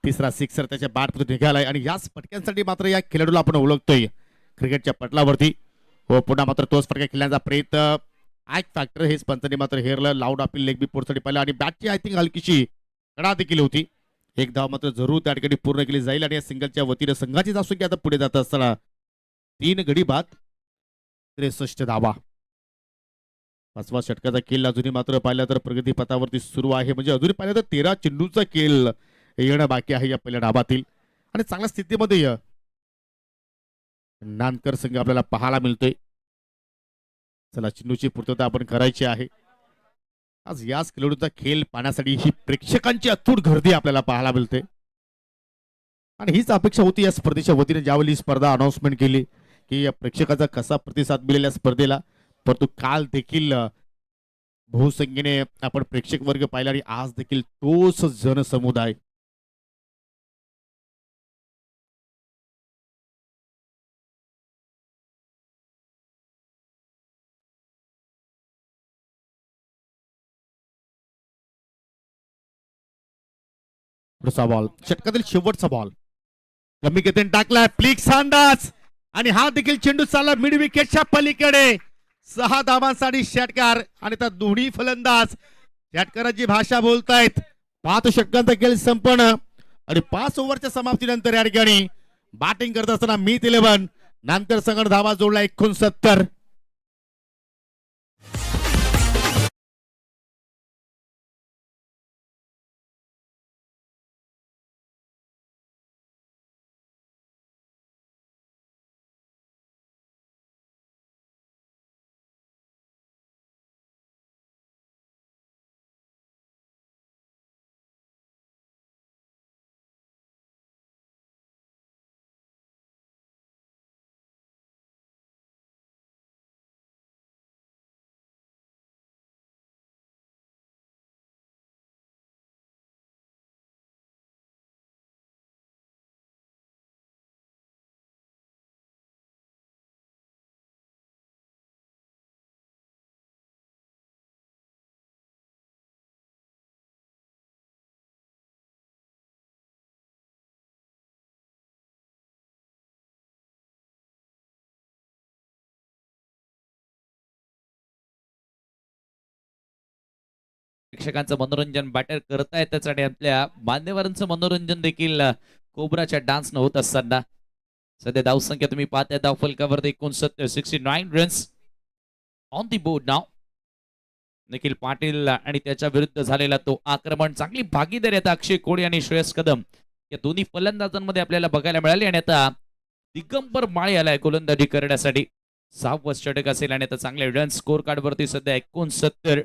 तिसरा सिक्सर त्याच्या बॅटमधून निघालाय आणि याच फटक्यांसाठी मात्र या खेळाडूला आपण ओळखतोय क्रिकेटच्या पटलावरती. हो, पुन्हा मात्र तोच फटका खेळण्याचा प्रयत्न. ऍक फॅक्टर हेच पंचांनी मात्र हेरलं. लाऊड अपील लेग बी पोर्टसाठी पाहिलं आणि बॅटची आय थिंक हलकीशी कडा देखील होती. एक धाव मात्र जरूर त्या ठिकाणी पूर्ण केली जाईल आणि या सिंगलच्या वतीने संघाचीच असो की आता पुढे जात असताना 3 गडी बाद 63 धावा. 5वा षटकाचा खेळ अजूनही मात्र पाहिलं तर प्रगती पथावरती सुरू आहे. म्हणजे अजूनही पाहिलं तर 13 चेंडूचा खेळ येणं बाकी आहे या पहिल्या डावातील आणि चांगल्या स्थितीमध्ये नानकर संघ आपल्याला पाहायला मिळतोय. चला, चेंडूची पूर्तता आपण करायची आहे. आज याच खेळाडूचा खेळ पाहण्यासाठी ही प्रेक्षकांची अतूट गर्दी आपल्याला पाहायला मिळते आणि हीच अपेक्षा होती या स्पर्धेच्या वतीने ज्यावेळी ही स्पर्धा अनाउन्समेंट केली की या प्रेक्षकाचा कसा प्रतिसाद मिळेल या स्पर्धेला. परंतु काल देखील बहुसंख्येने आपण प्रेक्षक वर्ग पाहिला आणि आज देखील तोच जनसमुदाय. पुढचा बॉल, षटकातील शेवटचा बॉल कमी गतीने टाकलाय, फ्लिक्स अंदाज आणि हा देखील चेंडू चालला मिड विकेटच्या पलीकडे. 6 धावांसाठी षटकार आणि त्या दोन्ही फलंदाज षटकाराची भाषा बोलतायत. 5 षटकांचा खेळ संपन्न आणि 5 ओव्हरच्या समाप्तीनंतर या ठिकाणी बॅटिंग करत असताना मीत 11 नंतर संघ धावा जोडला 69. प्रेक्षकांचं मनोरंजन बॅटर करतायत त्यासाठी आपल्या मान्यवरांचं मनोरंजन देखील कोबराच्या डान्स न होत असताना. सध्या धावसंख्या तुम्ही पाहताय धाव फलकावरती 69 रन्स ऑन दी बोर्ड नाव. निखिल पाटील आणि त्याच्या विरुद्ध झालेला तो आक्रमण, चांगली भागीदारी आता अक्षय कोळी आणि श्रेयस कदम या दोन्ही फलंदाजांमध्ये आपल्याला बघायला मिळाली आणि आता दिगंबर माळी आलाय गोलंदाजी करण्यासाठी. 6वा षटक असेल आणि आता चांगले रन स्कोर कार्ड वरती सध्या 69.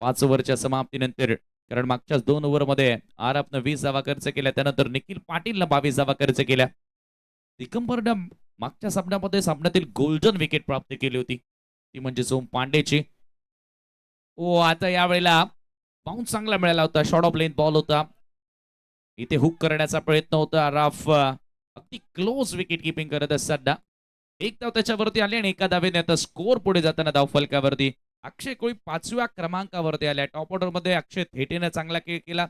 5 ओव्हरच्या समाप्तीनंतर, कारण मागच्या 2 ओव्हरमध्ये आरापनं 20 धावा खर्च केल्या, त्यानंतर निखिल पाटीलनं 22 धावा खर्च केल्या. दिगंबरनं मागच्या सामन्यातील गोल्डन विकेट प्राप्त केली होती, ती म्हणजे सोम पांडेची. ओ, आता यावेळेला बाउन्स चांगला मिळाला होता. शॉर्ट ऑफ लेंथ बॉल होता. इथे हुक करण्याचा प्रयत्न होता. राफ अगदी क्लोज विकेट किपिंग करत असताना एक धाव त्याच्यावरती आली आणि एका धावेने आता स्कोर पुढे जाताना धाव फलकावरती अक्षय कोळी 5व्या क्रमांकावरती आल्या. टॉप ऑर्डर मध्ये अक्षय थेटेने चांगला खेळ केला.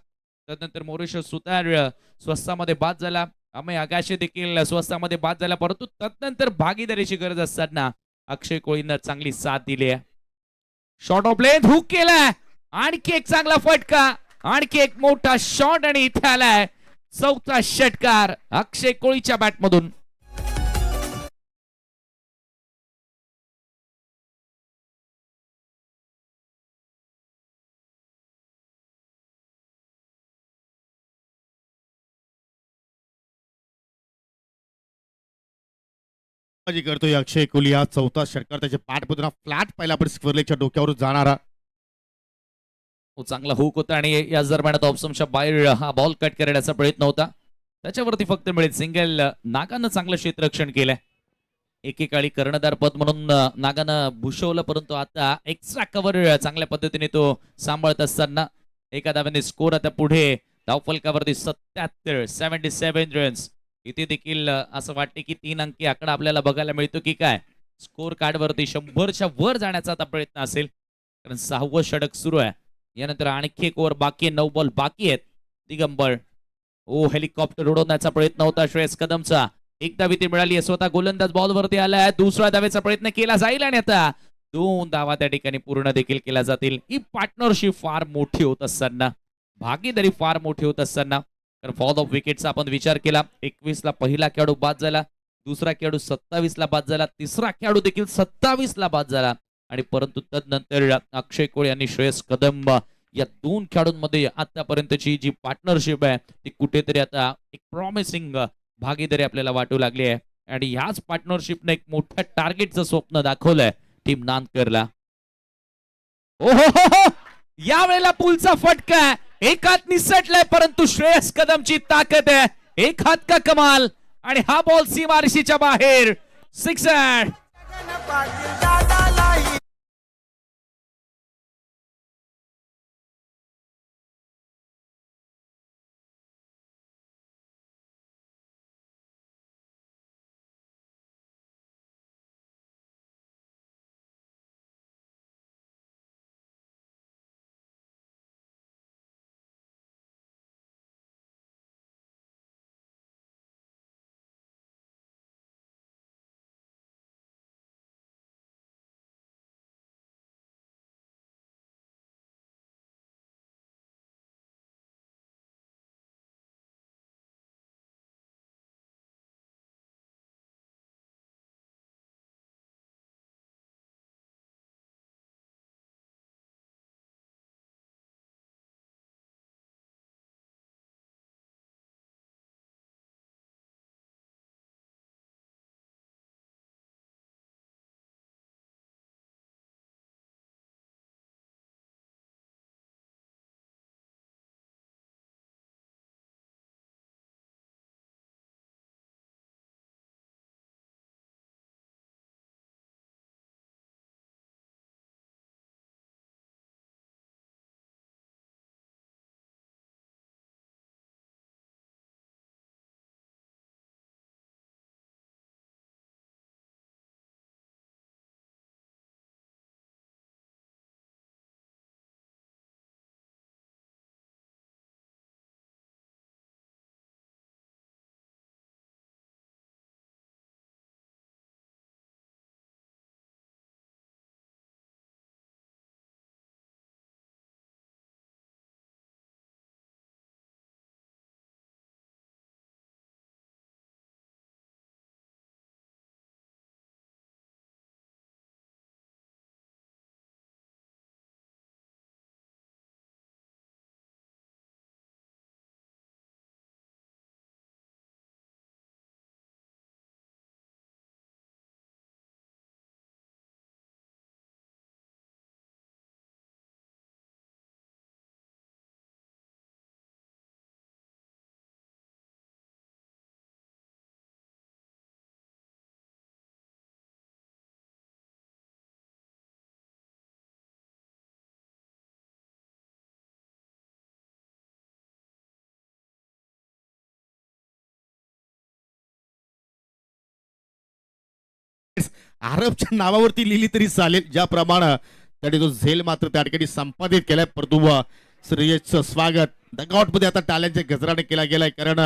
त्यानंतर मॉरिशस सुतार स्वस्तामध्ये बाद झाला. अमय आगाशे देखील स्वस्तामध्ये बाद झाला. परंतु तदनंतर भागीदारीची गरज असताना अक्षय कोळीनं चांगली साथ दिली आहे. शॉर्ट ऑफ लेंथ हुक केलाय. आणखी एक चांगला फटका. आणखी एक मोठा शॉट आणि इथे आलाय 4था षटकार अक्षय कोळीच्या बॅटमधून. जी करतोय अक्षय कोहली हा 4था षटकार त्याचे पाठपुतना फ्लॅट पहिला पण स्क्वेअरलेगच्या डोक्यावर जाणारा. चांगला हुक होता आणि याच दरम्यान ऑप्शनच्या बाहेर हा बॉल कट करण्याचा प्रयत्न होता. त्याच्यावरती फक्त मिळेल सिंगल. नागानं चांगलं क्षेत्ररक्षण केलंय. एकेकाळी कर्णधार पद म्हणून नागानं भूषवलं, परंतु आता एक्स्ट्रा कव्हर चांगल्या पद्धतीने तो सांभाळत असताना एका धाव्याने स्कोर आता पुढे धावफलकावरती 77 रन्स. इथे देखील असं वाटते की 3 अंकी आकडा आपल्याला बघायला मिळतो की काय. स्कोर कार्ड वरती 100च्या वर जाण्याचा आता प्रयत्न असेल, कारण 6वं षटक सुरू आहे. यानंतर आणखी एक ओव्हर बाकी आहे. 9 बॉल बाकी आहेत. दिगंबर हेलिकॉप्टर उडवण्याचा प्रयत्न होता श्रेयस कदमचा. एक धाव इथे मिळाली आहे. स्वतः गोलंदाज बॉलवरती आलाय. दुसऱ्या धावेचा प्रयत्न केला जाईल आणि आता 2 धावा त्या ठिकाणी पूर्ण देखील केल्या जातील. ही पार्टनरशिप फार मोठी होत असताना, भागीदारी फार मोठी होत असताना, तर फॉल ऑफ विकेटचा आपण विचार केला. 21 ला पहिला खेळाडू बाद झाला. दुसरा खेळाडू 27 ला बाद झाला. तिसरा खेळाडू देखील 27 ला बाद झाला. आणि परंतु तदनंतर अक्षय कोळी आणि श्रेयस कदम या 2 खेळाडूंमध्ये आतापर्यंतची जी पार्टनरशिप आहे ती कुठेतरी आता एक प्रॉमिसिंग भागीदारी आपल्याला वाटू लागली आहे. आणि ह्याच पार्टनरशिपने एक मोठ्या टार्गेटचं स्वप्न दाखवलंय टीम नांदकरला. ओ हो, या वेळेला पुलचा फटका. एक हात निसटलाय, परंतु श्रेयस कदमची ताकद आहे. एक हात का कमाल. आणि हा बॉल सीमारेषेच्या बाहेर. सिक्सर. आरबच्या नावावरती लिहिली तरी चालेल, ज्याप्रमाणे त्याने तो झेल मात्र त्या ठिकाणी संपादित केलाय. परंतु श्रेयसचं स्वागत डगआउट मध्ये आता टाळ्यांच्या गजराने केला गेलाय, कारण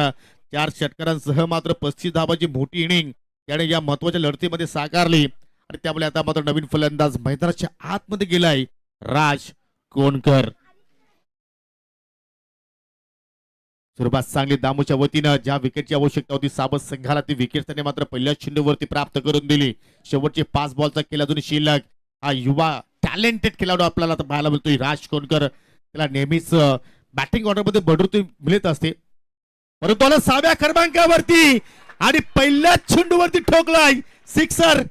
4 षटकारांसह मात्र 35 धावांची मोठी इनिंग त्याने या महत्वाच्या लढतीमध्ये साकारली. आणि त्यामुळे आता मात्र नवीन फलंदाज मैदानाच्या आतमध्ये गेलाय राज कोणकर. सुरुवात चांगली दामूच्या वतीनं ज्या विकेटची आवश्यकता होती साबत संघाला ती विकेट त्याने मात्र पहिल्या चेंडूवरती प्राप्त करून दिली. शेवटचे 5 बॉलचा केला अजून शिल्लक. हा युवा टॅलेंटेड खेळाडू आपल्याला आता पाहायला मिळतोय राज कोणकर. त्याला नेहमीच बॅटिंग ऑर्डर मध्ये बढती मिळत असते, परंतु त्याला 6व्या क्रमांकावरती आणि पहिल्या चेंडूवरती ठोकलाय सिक्सर.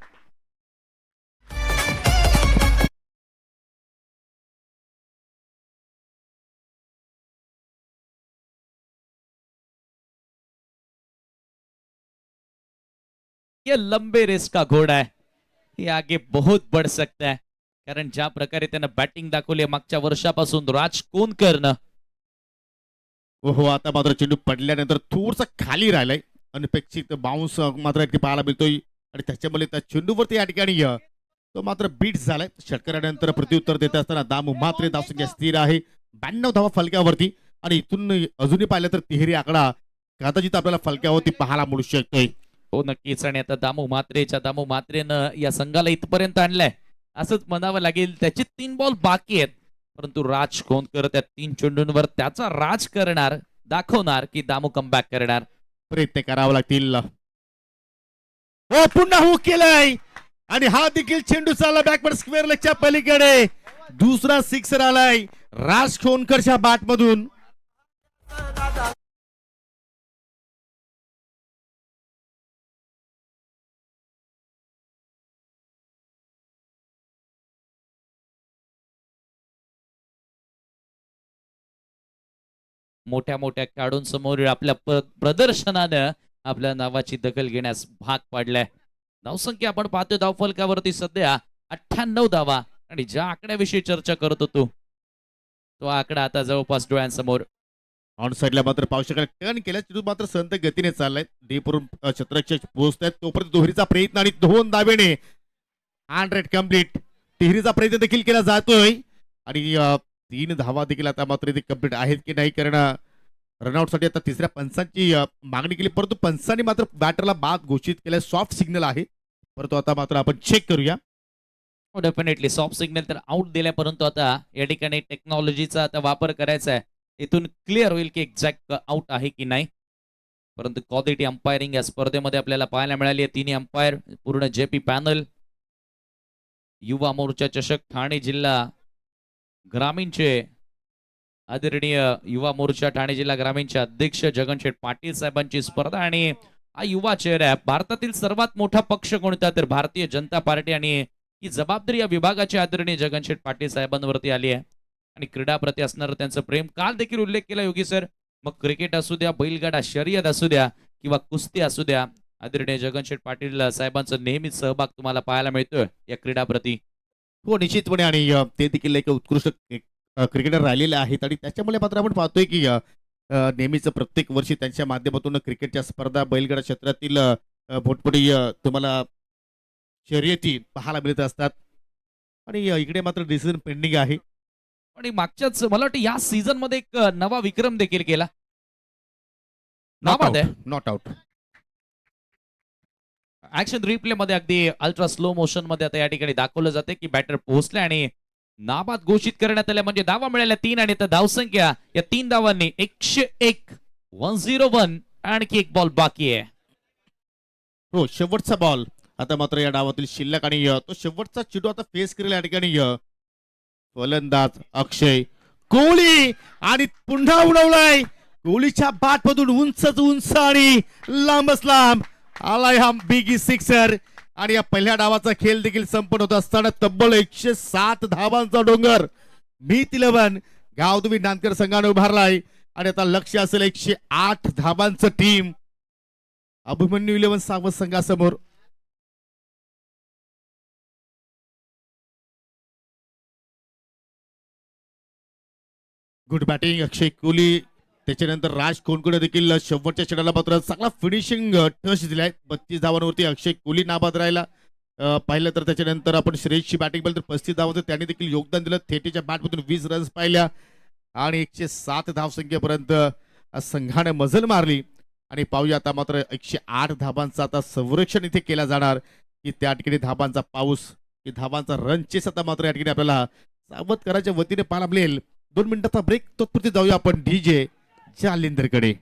ये लंबे रेस का घोडा है, ये आगे बहुत बढ़ सकता है. कारण ज्या प्रकारे त्यानं बॅटिंग दाखवली मागच्या वर्षापासून राज कोणकरनं. हो, आता मात्र चेंडू पडल्यानंतर थोडसा खाली राहिलाय. अनपेक्षित बाउन्स मात्र इथे पाहायला मिळतोय आणि त्याच्यामुळे त्या चेंडूवरती या ठिकाणी तो मात्र बीट झालाय. षटकारानंतर प्रत्युत्तर देत असताना दामू मात्र धावसंख्या स्थिर आहे 92 धावा फलक्यावरती. आणि इथून अजूनही पाहिलं तर तिहेरी आकडा कदाचित आपल्याला फलक्यावरती पाहायला मिळू शकतोय. हो नक्कीच. आणि आता दामू मात्रेनं या संघाला इथपर्यंत आणलंय असंच म्हणावं लागेल. त्याचे 3 बॉल बाकी आहेत, परंतु राज कोणकर त्या 3 चेंडूंवर त्याचा राज करणार, दाखवणार की दामू कमबॅक करणार. प्रयत्न करावा लागतील. हो, पुन्हा हुक केलाय आणि हा देखील चेंडू चालला बॅकवर्ड स्क्वेअर लेगच्या पलीकडे. दुसरा सिक्सर आलाय राज कोणकरच्या बॅट मधून. मोठ्या मोठ्या खेळाडूंसमोर आपल्या प्रदर्शनानं आपल्या नावाची दखल घेण्यास भाग पाडलाय. धावसंख्या आपण पाहतो धावफलकावरती सध्या 98 धावा. आणि ज्या आकड्याविषयी चर्चा करत होतो तो आकडा आता जवळपास डोळ्यांसमोर. ऑन साईडला मात्र पाहू शकाल टर्न केला चेंडू मात्र संत गतीने चाललाय. डीपवरून क्षेत्ररक्षक पोहोचतायत तोपर्यंत दोहरीचा प्रयत्न आणि 2 धावेने 100 कंप्लीट. तिहेरीचा प्रयत्न देखील केला जातोय आणि 3 धावा देखील आता मात्र इथे कंप्लीट आहेत की नाही, कारण रनआउट साठी आता तिसऱ्या पंचांची मागणी केली, परंतु पंचांनी मात्र बॅटरला बाद घोषित केलाय. सॉफ्ट सिग्नल आहे, परंतु आता मात्र आपण चेक करूया. डेफिनेटली सॉफ्ट सिग्नल तर आउट दिलाय, परंतु आता या ठिकाणी टेक्नॉलॉजीचा आता वापर करायचा आहे. इथून क्लिअर होईल की एक्झॅक्ट आउट आहे की नाही. परंतु क्वालिटी अंपायरिंग या स्पर्धेमध्ये आपल्याला पाहायला मिळाली आहे. 3 अंपायर पूर्ण जेपी पॅनल. युवा मोर्चा चषक ठाणे जिल्हा ग्रामीणचे आदरणीय युवा मोर्चा ठाणे जिल्हा ग्रामीणचे अध्यक्ष जगनशेठ पाटील साहेबांची स्पर्धा. आणि हा युवा चेहरा भारतातील सर्वात मोठा पक्ष कोणता तर भारतीय जनता पार्टी. आणि ही जबाबदारी या विभागाचे आदरणीय जगनशेठ पाटील साहेबांवरती आली आहे. आणि क्रीडाप्रती असणारं त्यांचं प्रेम काल देखील उल्लेख केला योगी सर. मग क्रिकेट असू द्या, बैलगाडा शर्यत असू द्या किंवा कुस्ती असू द्या, आदरणीय जगनशेठ पाटील साहेबांचा नेहमीच सहभाग तुम्हाला पाहायला मिळतोय या क्रीडाप्रती. हो, निश्चितपणे. आणि ते देखील एक उत्कृष्ट क्रिकेटर राहिलेले आहेत आणि त्याच्यामुळे मात्र आपण पाहतोय की नेहमीच प्रत्येक वर्षी त्यांच्या माध्यमातून क्रिकेटच्या स्पर्धा, बैलगाडा क्षेत्रातील मोठमोठी तुम्हाला शर्यती पाहायला मिळत असतात. आणि इकडे मात्र डिसिजन पेंडिंग आहे. आणि मागच्याच मला वाटतं या सीझन मध्ये एक नवा विक्रम देखील केला. नॉट आउट ऍक्शन रिप्ले मध्ये अगदी अल्ट्रा स्लो मोशन मध्ये आता या ठिकाणी दाखवलं जाते की बॅटर पोहोचले आणि नाबाद घोषित करण्यात आल्या. म्हणजे धावा मिळाल्या 3 आणि आता धावसंख्या या 3 धावांनी 101 101. आणखी एक बॉल बाकी आहे. हो, शेवटचा बॉल आता मात्र या डावातील शिल्लक आणि तो शेवटचा चेंडू आता फेस करेल या ठिकाणी फलंदाज अक्षय कोहली. आणि पुन्हा उडवलाय कोहलीच्या बॅट मधून उंचच उंच आणि लांबच लांब आलाय हा बिगी सिक्सर. आणि या पहिल्या डावाचा खेळ देखील संपन्न होत असताना तब्बल 107 धावांचा डोंगर मीत 11 गावदेवी नांदकर संघाने उभारलाय. आणि आता लक्ष असेल 108 धावांचं टीम अभिमन्यू 11 सावध संघासमोर. गुड बॅटिंग अक्षय कोहली. त्याच्यानंतर राज कोणकडे देखील शेवटच्या चेंडूला मात्र चांगला फिनिशिंग टच दिलाय. 32 धावांवरती अक्षय कोहली नाबाद राहिला. पाहिलं तर त्याच्यानंतर आपण श्रेयसची बॅटिंग पाहिलं तर 35 धावांचं त्यांनी देखील योगदान दिलं. थेटीच्या बॅटमधून 20 रन्स पाहिल्या आणि 107 धावसंख्येपर्यंत संघाने मजल मारली. आणि पाहूया आता मात्र 108 धाबांचं आता संरक्षण इथे केला जाणार की त्या ठिकाणी धाबांचा पाऊस की धाबांचा रन चेस आता मात्र या ठिकाणी आपल्याला सावध करायच्या वतीने पाहायला मिळेल. 2 मिनिटाचा ब्रेक तत्पुरती जाऊया आपण डीजे जालिंदरकडे.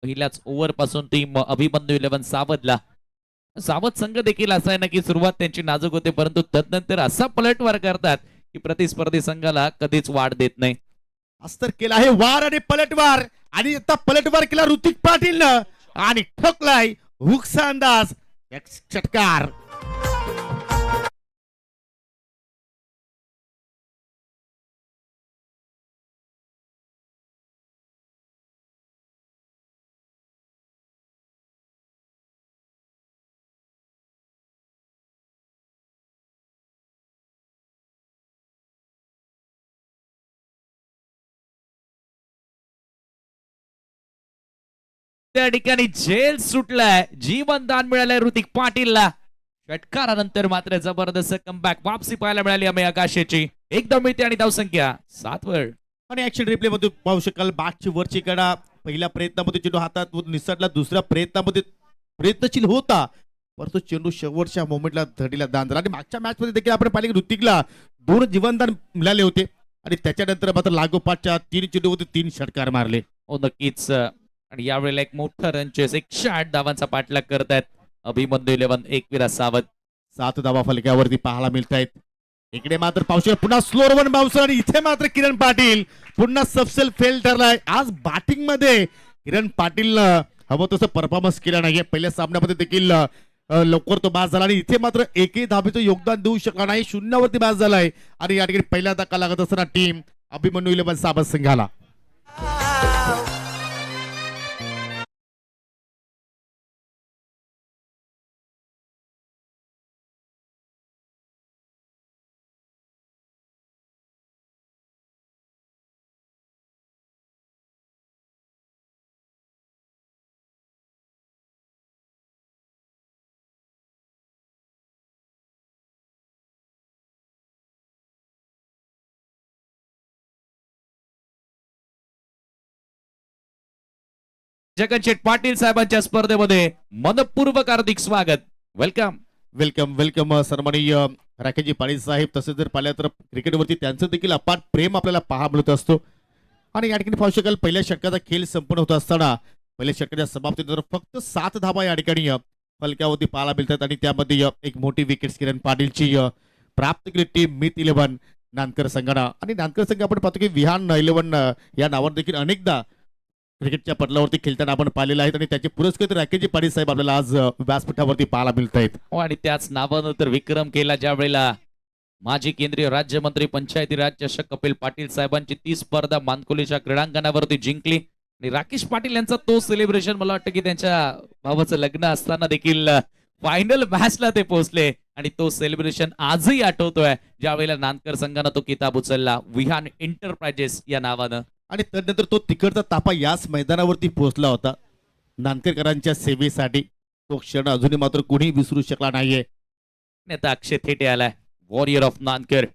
पहिल्याच ओव्हर पासून टीम अभिमन्यू 11 सावधला. सावध संघ देखील असा आहे ना की सुरुवात त्यांची नाजूक होते, परंतु तदनंतर असा पलटवार करतात की प्रतिस्पर्धी संघाला कधीच वाढ देत नाही. अस्तर केला आहे वार आणि पलटवार, आणि आता पलटवार केला ऋतिक पाटीलनं आणि ठोकलाय हुकचा अंदाज, एक षटकार. त्या ठिकाणी जेल सुटलाय, जीवन दान मिळालंय ऋतिक पाटीलला. षटकारानंतर मात्र जबरदस्त कमबॅक वापसी पाहायला मिळाली आम्ही आकाशाची. एकदम मिळते आणि धावसंख्या 7 वर. आणि ऍक्शन रिप्ले मध्ये पाहू शकाल बागची वरची कडा पहिल्या प्रयत्नामध्ये चेंडू हातात निसटला, दुसऱ्या प्रयत्नामध्ये प्रयत्नशील होता परंतु चेंडू शेवटच्या मोमेंटला धडीला दान झाला. आणि मागच्या मॅच मध्ये देखील आपण पाहिले की ऋतिकला 2 जीवनदान मिळाले होते आणि त्याच्यानंतर मात्र लागोपाठच्या 3 चेंडूमध्ये 3 षटकार मारले. हो नक्कीच. आणि यावेळेला एक मोठा रन चेस 108 धावांचा पाठलाग करतायत अभिमन्यू 11 एकविरा सावध. 7 धावा फलकावरती पाहायला मिळत आहेत. इकडे मात्र पावसाळ्यात पुन्हा स्लोअर वन बाउन्सर, आणि इथे मात्र किरण पाटील पुन्हा सबसेल फेल ठरलाय. आज बॅटिंग मध्ये किरण पाटीलनं हवं तसं परफॉर्मन्स केला नाहीये. पहिल्या सामन्यामध्ये देखील लवकर तो बाद झाला आणि इथे मात्र एकही धाबेचं योगदान देऊ शकला नाही, शून्यावरती बाद झालाय. आणि या ठिकाणी पहिला धक्का लागत असताना टीम अभिमन्यू 11 सावध संघाला. जगनशेठ पाटील साहेबांच्या स्पर्धेमध्ये मनपूर्वक हार्दिक स्वागत. वेलकम. वेलकम वेलकम सन्माननीय राकेशजी पाटील साहेब. तसेच जर पाहिलं तर क्रिकेटवरती त्यांचं देखील अपार प्रेम आपल्याला पाहा मिळत असतो. आणि या ठिकाणी पाहू शकाल पहिल्या षटकाचा खेळ संपन्न होत असताना पहिल्या षटकाच्या समाप्तीनंतर फक्त 7 धावा या ठिकाणी फलकावरती पाहायला मिळतात. आणि त्यामध्ये एक मोठी विकेट किरण पाटीलची प्राप्त केली टीम मित 11 नानकर संघानं. आणि नानकर संघ आपण पाहतो की विहान 11 या नावावर देखील अनेकदा क्रिकेटच्या पटलावरती खेळताना आपण पाहिलेलं आहे. आणि त्याचे पुरस्कृत राकेशजी पाटील साहेब आपल्याला आज व्यासपीठावरती पाहायला मिळत आहेत. आणि त्याच नावानं तर विक्रम केला ज्या वेळेला माजी केंद्रीय राज्यमंत्री पंचायती राज चषक कपिल पाटील साहेबांची ती स्पर्धा मानकोलीच्या क्रीडांगणावरती जिंकली. आणि राकेश पाटील यांचा तो सेलिब्रेशन मला वाटतं की त्यांच्या भावाचं लग्न असताना देखील फायनल मॅचला ते पोहोचले. आणि तो सेलिब्रेशन आजही आठवतोय ज्या वेळेला नानकर संघानं तो किताब उचलला विहान एंटरप्राइजेस या नावानं. आणि त्यानंतर तो तिकडचा तापा याच मैदानावरती पोहोचला होता नानकरकरांच्या सेवेसाठी. तो क्षण अजूनही मात्र कोणी विसरू शकला नाहीये. आता अक्षय थेटे आलाय, वॉरियर ऑफ नानकर.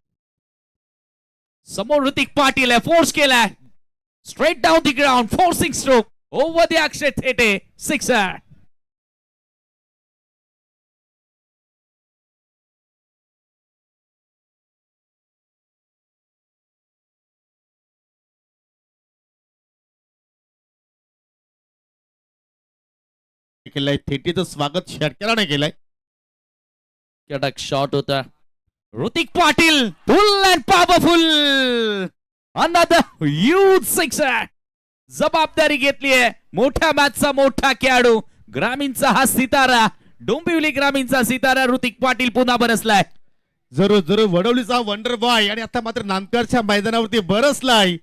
समोर ऋतिक पाटील आहे, फोर्स केलाय straight down the ground, forcing stroke over the Akshay Thete, sixer. केलंय थेटेचं स्वागत षटकाराने केलंय. कडक शॉट होता. ऋतिक पाटील फुल and powerful, another huge sixer. जबाबदारी घेतली आहे. मोठ्या मॅचचा मोठा खेळाडू, ग्रामीणचा हा सितारा, डोंबिवली ग्रामीणचा सितारा ऋतिक पाटील पुन्हा बरसलाय. जरूर जरूर वडवलीचा वंडर बॉय. आणि आता मात्र नानकरच्या मैदानावरती बरसलाय.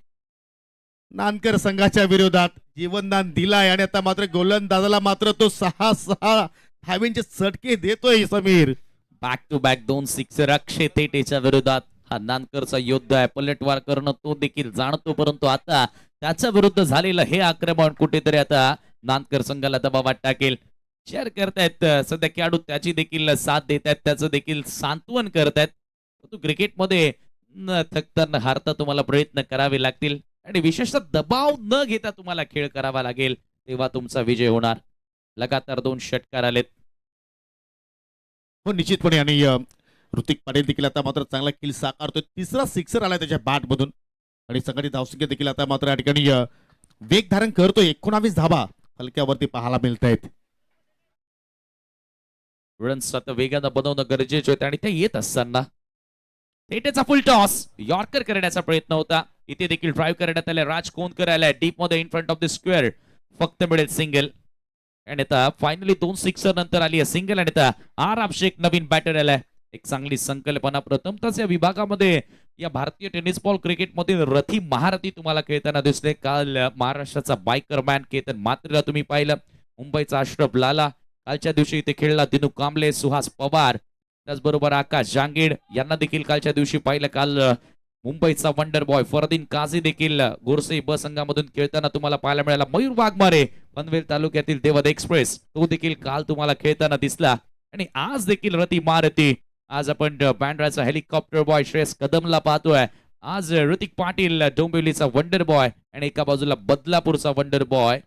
नानकर संघाच्या विरोधात जीवनदान दिलाय आणि आता मात्र गोलंदाजाला मात्र तो 6 धावींचे चटके देतोय Sameer. Back to back 2 sixer Akshay थेटेच्या विरोधात. हा नानकरचा योद्धा आहे, पलटवार करणं तो देखील जाणतो, परंतु आता त्याच्या विरुद्ध झालेलं हे आक्रमण कुठेतरी आता नानकर संघाला दबावात टाकेल. शेअर करतायत सध्या खेळाडू, त्याची देखील साथ देत आहेत, त्याचं देखील सांत्वन करतायत. परंतु क्रिकेटमध्ये न थकता न हारता तुम्हाला प्रयत्न करावे लागतील आणि विशेषतः दबाव न घेता तुम्हाला खेळ करावा लागेल, तेव्हा तुमचा विजय होणार. लगातार 2 षटकार आलेत. हो निश्चितपणे. आणि ऋतिक पाटील देखील आता मात्र चांगला किल साकारतोय. 3रा सिक्सर आलाय त्याच्या बॅट मधून आणि संघाची धावसंख्या देखील आता मात्र या ठिकाणी वेग धारण करतोय. 19 धावा फलक्यावरती पाहायला मिळत आहेत. रन्स आता वेगानं बनवणं गरजेचे होते आणि ते येत असताना थेटेचा फुल टॉस यॉर्कर करण्याचा प्रयत्न होता. इथे देखील ड्राईव्ह करण्यात आले. राज कोणकर आलाय डीप मध्ये in front of the square. फक्त मिळेल सिंगल. आणि आता फायनली 2 सिक्सर नंतर आली आहे सिंगल. आणि आता अभिषेक नवीन बॅटर आलाय. एक चांगली संकल्पना. प्रथमतच या विभागामध्ये या भारतीय टेनिस बॉल क्रिकेटमधील रथी महारथी तुम्हाला खेळताना दिसले. काल महाराष्ट्राचा बायकर मॅन केतन मात्रेला तुम्ही पाहिलं. मुंबईचा अश्रफ लाला कालच्या दिवशी इथे खेळला. दिनू कांबळे, सुहास पवार, त्याचबरोबर आकाश जांगीड यांना देखील कालच्या दिवशी पाहिलं. काल मुंबईचा वंडर बॉय फरदीन काझी देखील गोरसे ब संघामधून खेळताना तुम्हाला पाहायला मिळाला. मयूर वाघमारे पनवेल तालुक्यातील देवद एक्सप्रेस तो देखील काल तुम्हाला खेळताना दिसला. आणि आज देखील रती महारथी. आज आपण बँड्राचा हेलिकॉप्टर बॉय श्रेयस कदमला पाहतोय. आज ऋतिक पाटील डोंबिवलीचा वंडर बॉय आणि एका बाजूला बदलापूरचा वंडर बॉय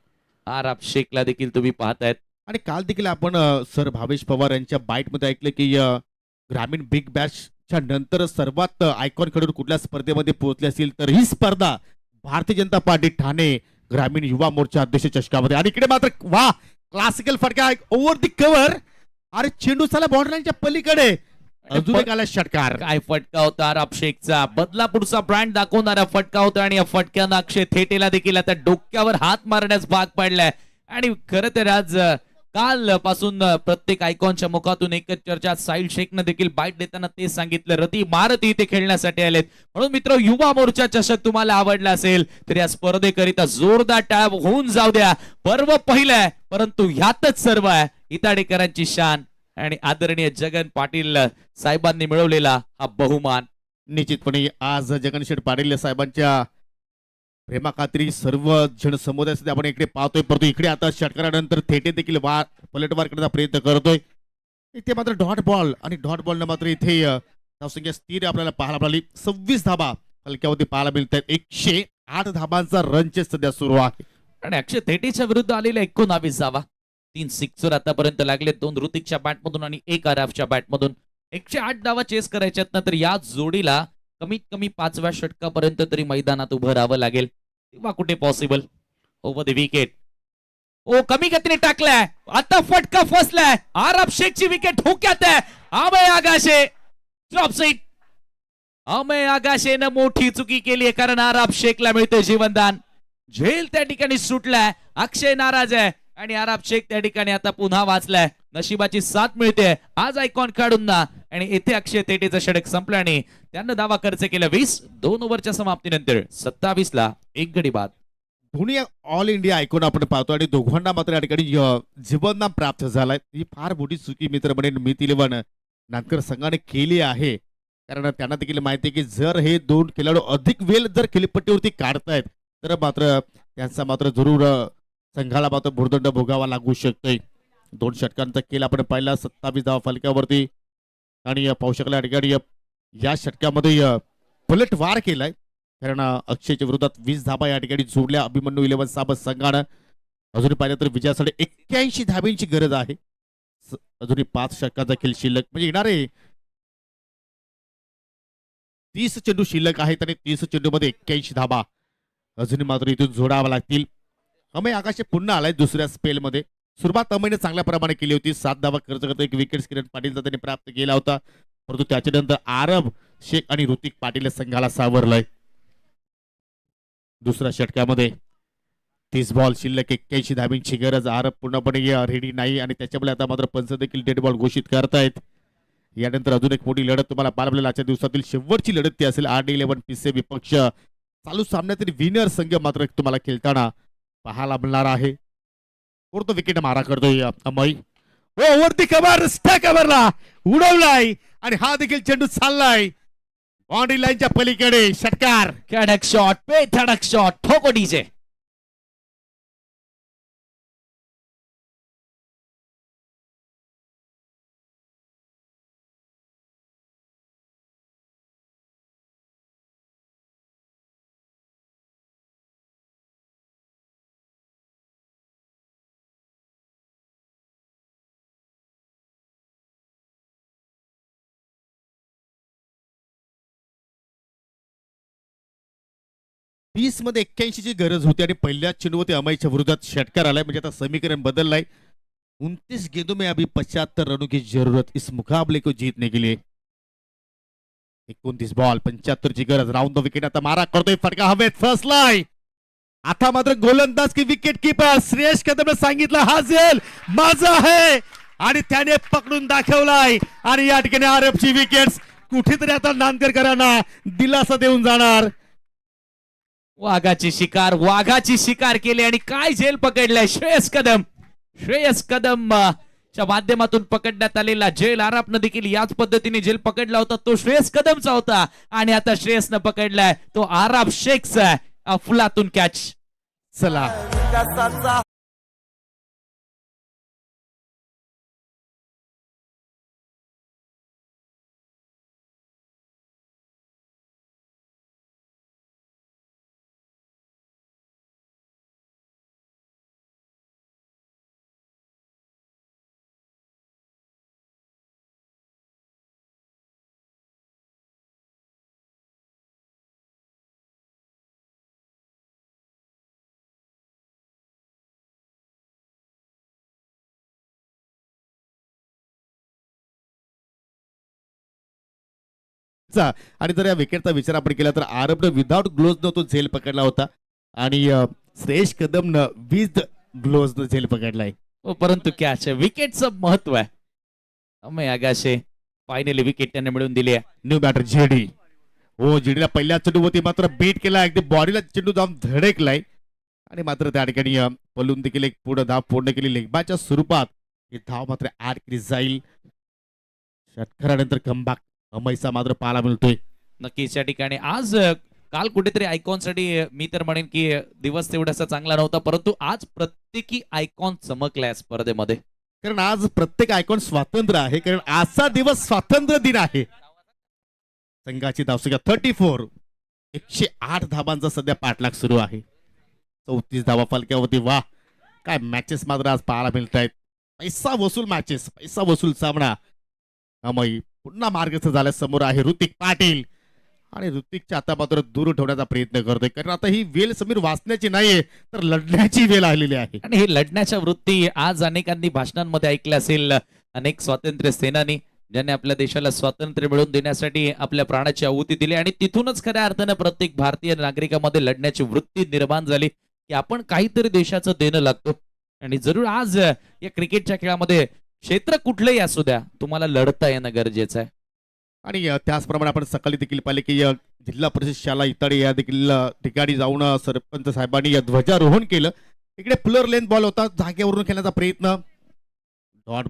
शेखला देखील तुम्ही पाहतायत. आणि काल देखील आपण सर भावेश पवार यांच्या बाईटमध्ये ऐकलं की ग्रामीण बिग बॅशच्या नंतर सर्वात आयकॉन कडून कुठल्या स्पर्धेमध्ये पोहोचले असतील तर ही स्पर्धा भारतीय जनता पार्टी ठाणे ग्रामीण युवा मोर्चा अध्यक्ष चषकामध्ये. आणि इकडे मात्र वा क्लासिकल फटका ओव्हर दी कव्हर. अरे चेंडू चला बॉर्डरलाईनच्या पलीकडे अजून एक आला षटकार. काय फटका होता अभिषेकचा. बदलापूरचा ब्रँड दाखवणारा फटका होता. आणि या फटक्यानं अक्षय थेटेला देखील आता डोक्यावर हात मारण्यास भाग पडलाय. आणि खरं तर आज काल पासून प्रत्येक आयकॉनच्या मुखातून एकच चर्चा. साहिल शेखनं देखील बाईट देताना ते सांगितलं रती महारथी इथे खेळण्यासाठी आलेत. म्हणून मित्र युवा मोर्चा चषक तुम्हाला आवडला असेल तर या स्पर्धेकरिता जोरदार टाळ्या होऊन जाऊ द्या. पर्व पहिलं आहे परंतु ह्यातच सर्व आहे. इताडेकरांची शान आणि आदरणीय जगन पाटील साहेबांनी मिळवलेला हा बहुमान. निश्चितपणे आज जगनशेठ पाटील साहेबांच्या प्रेमाखात्री सर्व जन समुदाय सध्या आपण इकडे पाहतोय. परंतु इकडे आता षटकारानंतर थेटे देखील पलटवार करण्याचा प्रयत्न करतोय. इथे मात्र डॉट बॉल आणि डॉट बॉलनं मात्र इथे धावसंख्या स्थिर आपल्याला पाहायला मिळाली. 26 धाबा हलक्यावरती पाहायला मिळत आहेत. 108 धाबांचा रन चेस सध्या सुरू आहे. आणि अक्षय थेटेच्या विरुद्ध आलेल्या 19 धावा. 3 सिक्सर आतापर्यंत लागले. 2 ऋतिकच्या बॅटमधून आणि 1 आराफच्या बॅटमधून. 108 धावा चेस करायच्यात ना तर या जोडीला कमीत कमी 5व्या षटकापर्यंत तरी मैदानात उभं राहावं लागेल. तेव्हा कुठे पॉसिबल. Over the wicket. ओ कमी गतीने टाकलाय. आता फटका फसलाय. शेखची विकेट धोक्यात आहे. Amay Agashe dropped it. अमय आगाशेनं मोठी चुकी केली आहे कारण शेखला मिळतोय जीवनदान. झेल त्या ठिकाणी सुटलाय. अक्षय नाराज आहे आणि शेख त्या ठिकाणी आता पुन्हा वाचलाय. नशिबाची साथ मिळते आज आयकॉन काढूंना. आणि येथे अक्षय थेटेचं षटक संपलं आणि त्यानं दावा खर्च केला 20. 2 ओव्हरच्या समाप्तीनंतर 27 ला 1 गडी बाद. दोन्ही ऑल इंडिया आयकॉन आपण पाहतो आणि दोघांना मात्र या ठिकाणी जीवननाम प्राप्त झालाय. ही फार मोठी चुकी मित्र म्हणेन मिथ 11 नागकर संघाने केली आहे. कारण त्यांना देखील माहिती आहे की जर हे 2 खेळाडू अधिक वेळ जर खेळपट्टीवरती काढतायत तर मात्र त्यांचा मात्र जरूर संघाला मात्र भुर्दंड भोगावा लागू शकतोय. 2 षटकांचा खेळ आपण पाहिला. 27 धावा फलकावरती आणि पाहू शकला ठिकाणी या षटकामध्ये पलटवार केलाय. कारण अक्षयच्या विरोधात 20 धाबा या ठिकाणी जोडल्या अभिमन्यू 11 साबत संघानं. अजूनही पाहिलं तर विजयासाठी 81 धाब्यांची गरज आहे. अजूनही 5 षटकांचा खेळ शिल्लक म्हणजे येणारे 30 चेंडू शिल्लक आहेत आणि 30 चेंडूमध्ये 81 धाबा अजूनही मात्र इथून जोडावा लागतील. अमय आकाशे पुन्हा आलाय दुसऱ्या स्पेलमध्ये. सुरुवात अमयने चांगल्या प्रमाणे केली होती. 7 धावा खर्च करतो. 1 विकेट किरण पाटीलचा त्यांनी प्राप्त केला होता. परंतु त्याच्यानंतर आरब शेख आणि ऋतिक पाटील संघाला सावरलंय. दुसऱ्या षटकामध्ये 30 बॉल शिल्लक 81 धाब्यांची गरज. आरब पूर्णपणे रेडी नाही आणि त्याच्यामुळे आता मात्र पंच देखील डेड बॉल घोषित करतायत. यानंतर अजून एक मोठी लढत तुम्हाला पाहायला आजच्या दिवसातील शेवटची लढत ती असेल. RD11 पिसे विपक्ष चालू सामन्यातील विनर संघ मात्र तुम्हाला खेळताना पाहायला मिळणार आहे. तो विकेट मारा करतोय अमय. वरती कव्हर कव्हरला उडवलाय आणि हा देखील चेंडू चाललाय बाउंड्री लाईनच्या पलीकडे. षटकार. धडक शॉट पे धडक शॉट ठोको डीजे. 20 मध्ये 81 ची गरज होती आणि पहिल्या चेंडूवरती अमयच्या विरोधात षटकार आलाय, म्हणजे आता समीकरण बदललाय. 29 गेंदों में अभी 75 रनों की जरूरत इस मुकाबले को जीतने के लिए. 29 बॉल 75 ची गरज. राऊंड द विकेट आता मारा करतोय, फटका हवेत, फर्स्ट लाईन. आता मात्र गोलंदाज की विकेट कीपर श्रेयस कदमने सांगितलं हा झेल माझा आहे आणि त्याने पकडून दाखवलाय. आणि या ठिकाणी आरबची विकेट्स कुठेतरी आता नांदकरकरांना दिलासा देऊन जाणार. वाघाची शिकार केली आणि काय झेल पकडलाय श्रेयस कदम च्या माध्यमातून पकडण्यात आलेला झेल. आरापनं देखील याच पद्धतीने झेल पकडला होता, तो श्रेयस कदमचा होता आणि आता श्रेयसनं पकडलाय तो आराब शेखचा अफलातून कॅच. चला आणि जर या विकेटचा विचार आपण केला तर आरबनं विदाउट ग्लोव्ज न तो झेल पकडला होता आणि श्रेयस कदमनं विथ ग्लोव्ज न झेल पकडलाय. परंतु कॅच विकेटचं महत्व आहे. अमय आगाशे फायनली विकेट त्यांना मिळवून दिली आहे. New batter JD. हो, जेडीला पहिल्या चेंडूवरती मात्र बीट केला, अगदी बॉडीला चेंडू जाऊन धडकलाय आणि मात्र त्या ठिकाणी पलून देखील एक पुढे धाव पूर्ण केली. लेगबाच्या स्वरूपात ही धाव मात्र ऍड केली जाईल. षटकारानंतर कमबॅक अमयचा मात्र पाहायला मिळतोय. नक्कीच या ठिकाणी आज काल कुठेतरी आयकॉनसाठी मी तर म्हणेन की दिवस तेवढासा चांगला नव्हता, परंतु आज प्रत्येकी आयकॉन चमकलाय स्पर्धेमध्ये. कारण आज प्रत्येक आयकॉन स्वातंत्र्य आहे, कारण आजचा दिवस स्वातंत्र्य दिन आहे. संघाची धावसंख्या 34, 108 धावांचा सध्या पाठलाग सुरू आहे. 34 धावा फलक्यावरती. वा, काय मॅचेस मात्र आज पाहायला मिळत आहेत. पैसा वसूल मॅचेस, पैसा वसूल सामना. अमय पुन्हा मार्गस्थ झाल्या. समोर आहे ऋतिक पाटील आणि ऋतिकच्या आता मात्र दूर ठेवण्याचा प्रयत्न करतोय, कारण आता ही वेळ समीर वाचण्याची नाहीये तर लढण्याची वेळ आलेली आहे. आणि ही लढण्याच्या वृत्ती आज अनेकांनी भाषणांमध्ये ऐकल्या असेल. अनेक स्वातंत्र्य सेनानी ज्यांनी आपल्या देशाला स्वातंत्र्य मिळवून देण्यासाठी आपल्या प्राणाची आहुती दिली आणि तिथूनच खऱ्या अर्थानं प्रत्येक भारतीय नागरिकामध्ये लढण्याची वृत्ती निर्माण झाली की आपण काहीतरी देशाचं देणं लागतो. आणि जरूर आज या क्रिकेटच्या खेळामध्ये क्षेत्र कुठलंही असू द्या, तुम्हाला लढता येणं गरजेचं आहे. आणि त्याचप्रमाणे आपण सकाळी देखील पाहिले की जिल्हा परिषद शाळा इताडी या देखील ठिकाणी जाऊन सरपंच साहेबांनी ध्वजारोहण केलं. इकडे प्लेअर लेंथ बॉल होता, जागेवरून खेळण्याचा प्रयत्न. डॉट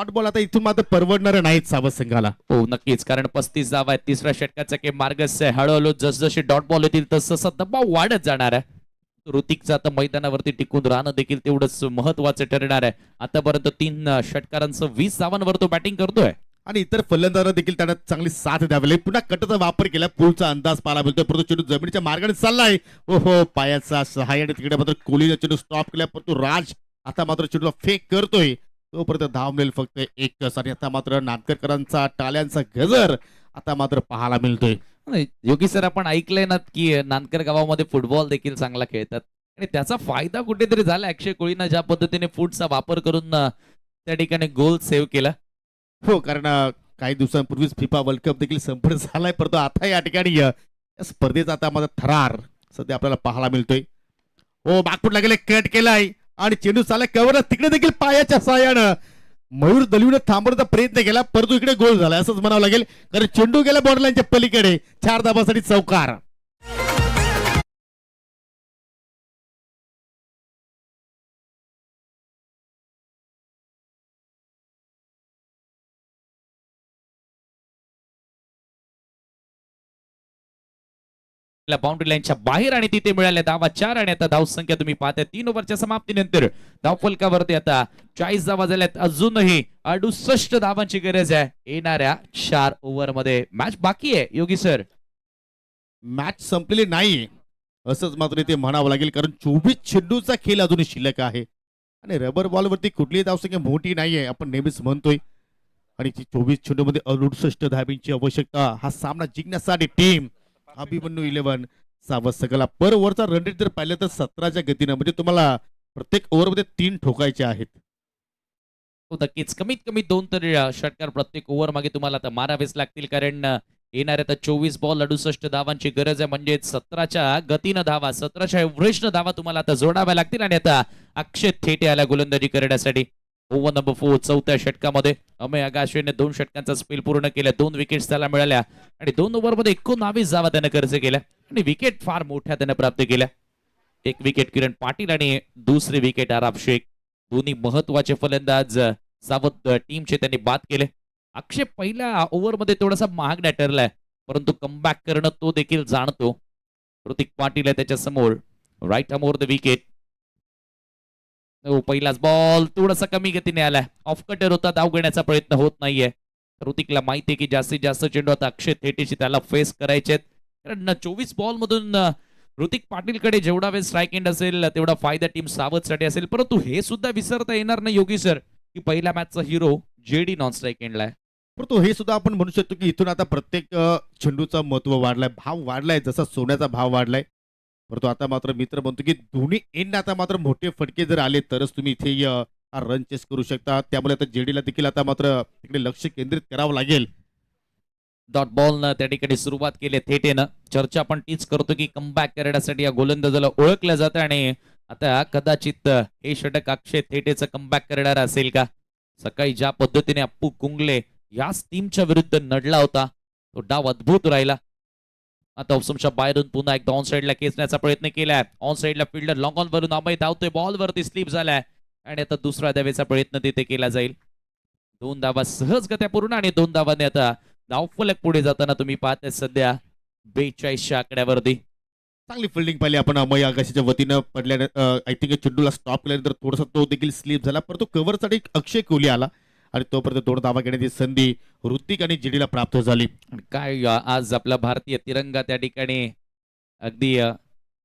बॉल आता इथून मात्र परवडणार नाहीत सावध संघाला. हो नक्कीच, कारण 35 धावा आहेत. तिसऱ्या षटकाचा के मार्गस आहे. हळूहळू जसजसे डॉट बॉल येतील तसं दबाव वाढत जाणार आहे. ऋतिकचं आता मैदानावरती टिकून राहणं देखील तेवढंच महत्वाचं ठरणार आहे. आतापर्यंत 3 षटकारांचं 20 धावांवर तो बॅटिंग करतोय आणि इतर फलंदाजांना देखील त्याला चांगली साथ द्यावी लागेल. पुन्हा कटचा वापर केला, पुढचा अंदाज पाहायला मिळतोय, परंतु चेंडू जमिनीच्या मार्गाने चाललाय. ओहो, पायाचा सहाय्य आणि तिकडे मात्र कोहलीने चेंडू स्टॉप केला, परंतु राज आता मात्र चेंडूला फेक करतोय. तोपर्यंत धाव मिळेल फक्त एकच. आणि आता मात्र नांदकरकरांचा टाळ्यांचा गजर आता मात्र पाहायला मिळतोय. योगी सर, आपण ऐकलंय ना की नांदकर गावामध्ये फुटबॉल देखील चांगला खेळतात आणि त्याचा फायदा कुठेतरी झाला अक्षय कोहलीनं ज्या पद्धतीने फुटचा वापर करून त्या ठिकाणी गोल सेव्ह केला. हो, कारण काही दिवसांपूर्वीच फिफा वर्ल्ड कप देखील संपन्न झालाय, परंतु आता या ठिकाणी या स्पर्धेचा आता माझा थरार सध्या आपल्याला पाहायला मिळतोय. हो, बागपुटला गेले, कट केलाय आणि चेंडू चाललाय कव्हर. तिकडे देखील पायाच्या सहाय्यानं मयूर दलवीने थांबवण्याचा प्रयत्न केला, परंतु इकडे गोल झाला असंच म्हणावं लागेल, कारण चेंडू गेला बॉर्डरलाईनच्या पलीकडे. 4 धावांसाठी चौकार. बाउंड्री लाईनच्या बाहेर आणि तिथे मिळाल्या धावा 4 आणि आता धाव संख्या तुम्ही पाहता 3 ओव्हरच्या समाप्तीनंतर धाव फलकावरती आता 40 धावा झाल्यात. अजूनही 68 धावांची गरज आहे येणाऱ्या 4 ओव्हर मध्ये. मॅच बाकी आहे योगी सर. मॅच संपलेली नाही असंच मात्र ते म्हणावं लागेल, कारण 24 चेंडूचा खेळ अजूनही शिल्लक आहे आणि रबर बॉलवरती कुठलीही धावसंख्या मोठी नाहीये, आपण नेहमीच म्हणतोय. आणि 24 चेंडूमध्ये 68 धावांची आवश्यकता. हा सामना जिंकण्यासाठी टीम अभिमन्यू 11 सावध संघाला पर ओव्हरचा रन रेट जर पाहिलं तर 17च्या गतीनं, म्हणजे तुम्हाला प्रत्येक ओव्हरमध्ये 3 ठोकायचे आहेत. हो, नक्कीच. कमीत कमी 2 तरी षटकार प्रत्येक ओव्हर मागे तुम्हाला आता मारावेच लागतील, कारण येणाऱ्या तर 24 बॉल 68 धावांची गरज आहे, म्हणजे 17च्या गतीनं धावा, 17च्या एव्हरेजनं धावा तुम्हाला आता जोडाव्या लागतील. आणि आता अक्षय थेटे आला गोलंदाजी करण्यासाठी. ओव्हर नंबर 4 चौथ्या षटकामध्ये अमेय आगाशेने 2 षटकांचा स्पेल पूर्ण केला, 2 विकेट्स त्याला मिळाल्या आणि 2 ओव्हरमध्ये 19 धावा त्यानं खर्च केल्या आणि विकेट फार मोठ्या त्यानं प्राप्त केल्या. एक विकेट किरण पाटील आणि दुसरी विकेट आराफ शेख, दोन्ही महत्वाचे फलंदाज सावध टीमचे त्यांनी बाद केले. अक्षय पहिल्या ओव्हरमध्ये थोडासा महागडा ठरलाय, परंतु कमबॅक करणं तो देखील जाणतो. ऋतिक पाटील आहे त्याच्या समोर, राईट अमोर द विकेट. पहिलाच बॉल थोडासा कमी गतीने आलाय, ऑफ कटर होता, धाव घेण्याचा प्रयत्न होत नाहीये. ऋतिकला माहिती आहे की जास्तीत जास्त चेंडू आता अक्षय थेटेशी त्याला फेस करायचे आहेत, कारण 24 बॉल मधून ऋतिक पाटीलकडे जेवढा वेळ स्ट्राईक एंड असेल तेवढा फायदा टीम सावधसाठी असेल. परंतु हे सुद्धा विसरता येणार नाही योगी सर, की पहिल्या मॅचचा हिरो जेडी नॉन स्ट्राईक एंडला आहे. परंतु हे सुद्धा आपण म्हणू शकतो की इथून आता प्रत्येक चेंडूचा महत्व वाढलाय, भाव वाढलाय, जसा सोन्याचा भाव वाढलाय. परंतु आता मात्र मित्र म्हणतो की दोन्ही एंड आता मात्र मोठे फटके जर आले तरच तुम्ही इथे रन चेस करू शकता. त्यामुळे आता जेडीला देखील आता मात्र तिकडे लक्ष केंद्रित करावं लागेल. डॉट बॉलनं त्या ठिकाणी सुरुवात केली थेटेनं. चर्चा आपण तीच करतो की कमबॅक करण्यासाठी या गोलंदाजाला ओळखलं जातं आणि आता कदाचित हे षटक अक्षय थेटेचं कमबॅक करणार असेल का. सकाळी ज्या पद्धतीने अप्पू कुंगले याच टीमच्या विरुद्ध नडला होता, तो डाव अद्भुत राहिला. आता ऑप्शनच्या बाहेरून पुन्हा एकदा ऑन साईडला खेचण्याचा प्रयत्न केलाय. ऑन साईडला फिल्डर लॉंग ऑन वरून अमय धावतोय, बॉल वरती स्लिप झालाय आणि आता दुसरा धावेचा प्रयत्न तिथे केला जाईल. 2 धावा सहजगत्या पूर्ण आणि 2 धावांनी आता धावफलक पुढे जाताना तुम्ही पाहताय सध्या 42च्या आकड्यावरती. चांगली फिल्डिंग पाहिली आपण अमय आकाशाच्या वतीनं पडल्याने आय थिंक चेंडूला स्टॉप केल्यानंतर थोडासा तो देखील स्लिप झाला, परंतु कव्हरसाठी अक्षय कोहली आला आणि तोपर्यंत 2 धावा घेण्याची संधी ऋतिक आणि जेडीला प्राप्त झाली. आणि काय आज आपला भारतीय तिरंगा त्या ठिकाणी अगदी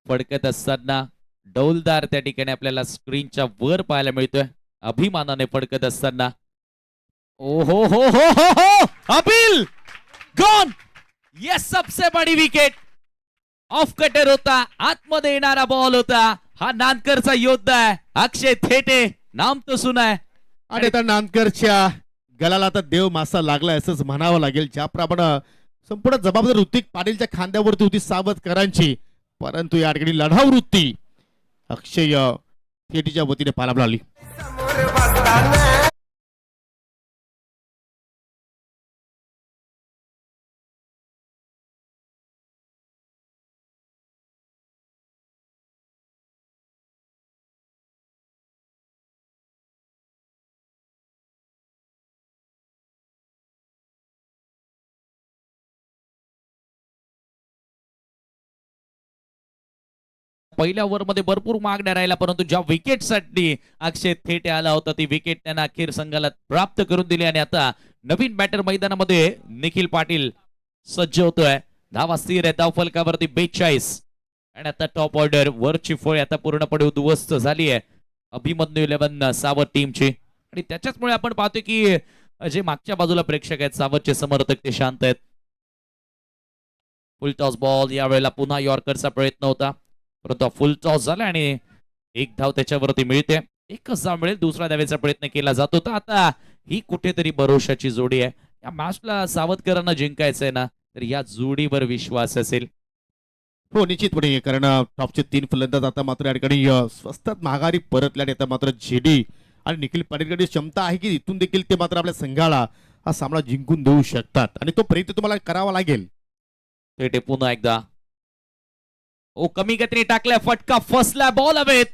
फडकत असताना डौलदार त्या ठिकाणी आपल्याला स्क्रीनच्या वर पाहायला मिळतोय, अभिमानाने फडकत असताना. ओ हो हो हो हो हो अपिल गॉन. येस, सबसे बडी विकेट. ऑफ कटर होता, आतमध्ये येणारा बॉल होता. हा नांदकरचा योद्धा आहे अक्षय थेटे, नाम तो सुना है. आणि आता नांदकरच्या गलाला आता देव मासा लागलाय असंच म्हणावं लागेल. ज्याप्रमाणे संपूर्ण जबाबदारी ऋतिक पाटीलच्या खांद्यावरती होती सावधकरांची, परंतु या ठिकाणी लढाऊ वृत्ती अक्षय थेटीच्या वतीने पाहायला मिळाली. पहिल्या ओव्हरमध्ये भरपूर मागण्या राहिला, परंतु ज्या विकेटसाठी अक्षय थेटे आला होता ती विकेट त्यांना अखेर संघाला प्राप्त करून दिली. आणि आता नवीन बॅटर मैदानामध्ये निखिल पाटील सज्ज होतोय. धावा स्थिर आहे धाव फलकावरती 42 आणि आता टॉप ऑर्डर वरची फळी आता पूर्णपणे उद्ध्वस्त झाली आहे अभिमन्यू 11 सावध टीमची. आणि त्याच्याचमुळे आपण पाहतोय की जे मागच्या बाजूला प्रेक्षक आहेत सावधचे समर्थक ते शांत आहेत. फुल टॉस बॉल, यावेळेला पुन्हा यॉर्करचा प्रयत्न होता, परंतु फुल टॉस झाला आणि एक धाव त्याच्यावरती मिळते. एकच धाव मिळेल, दुसरा धावेचा प्रयत्न केला जात होता. आता ही कुठेतरी भरोशाची जोडी आहे. या मॅचला सावधकरांना जिंकायचंय ना, तर या जोडीवर विश्वास असेल. हो, निश्चितपणे, कारण टॉपचे 3 फलंदाज आता मात्र या ठिकाणी स्वस्तात माघारी परतल्याने आता मात्र जेडी आणि निखिल पाटीलकडे क्षमता आहे की इथून देखील ते मात्र आपल्या संघाला हा सामना जिंकून देऊ शकतात आणि तो प्रयत्न तुम्हाला करावा लागेल. थेटे पुन्हा एकदा ओ कमी गतीने टाकलाय, फटका फसला, बॉल हवेत.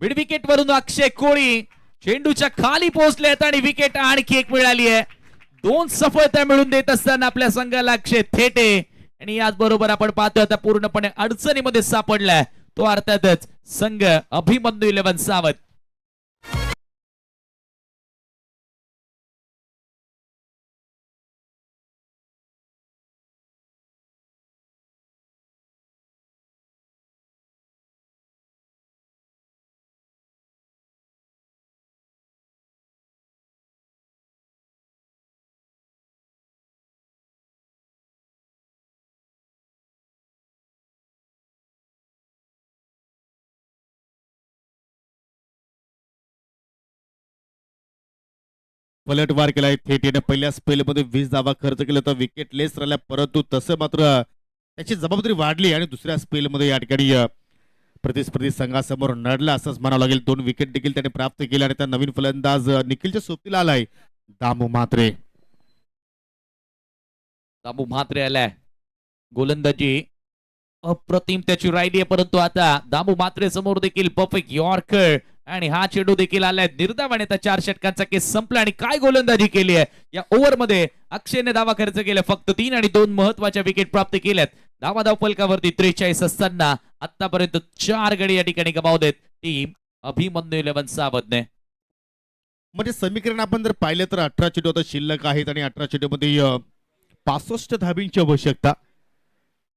मिड विकेट वरून अक्षय कोळी चेंडूच्या खाली पोहोचलेत आणि विकेट आणखी एक मिळाली आहे. 2 सफलता मिळून देत असताना आपल्या संघाला अक्षय थेटे. आणि याचबरोबर आपण पाहतोय आता पूर्णपणे अडचणीमध्ये सापडलाय तो अर्थातच संघ अभिमन्यू 11 सावध. पलटवार केलाय थेट याने पहिल्या स्पेलमध्ये 20 धावा खर्च केला तर विकेट लेस राहिल्या, परंतु तसं मात्र त्याची जबाबदारी वाढली आणि दुसऱ्या स्पेलमध्ये या ठिकाणी प्रतिस्पर्धी संघासमोर नडला असंच म्हणावं लागेल. 2 विकेट देखील त्याने प्राप्त केल्या आणि त्या नवीन फलंदाज निखिलच्या सोबतीला आलाय दामू म्हात्रे. दामू म्हात्रे आलाय. गोलंदाजी अप्रतिम त्याची राहिली आहे, परंतु आता दामू म्हात्रे समोर देखील परफेक्ट यॉर्कर आणि हा चेंडू देखील आलाय निर्धावाने. त्या 4 षटकांचा केस संपला आणि काय गोलंदाजी केली आहे या ओव्हरमध्ये. अक्षयने धावा खर्च केला, फक्त 3 आणि 2 महत्वाच्या विकेट प्राप्त केल्यात. धाव फलकावरती 43 असताना आतापर्यंत 4 गडी या ठिकाणी गमावलेत टीम अभिमन्यू 11 सावधने. म्हणजे समीकरण आपण जर पाहिलं तर 18 चेंडू आता शिल्लक आहेत आणि 18 चेंडूमध्ये 65 धाबींची आवश्यकता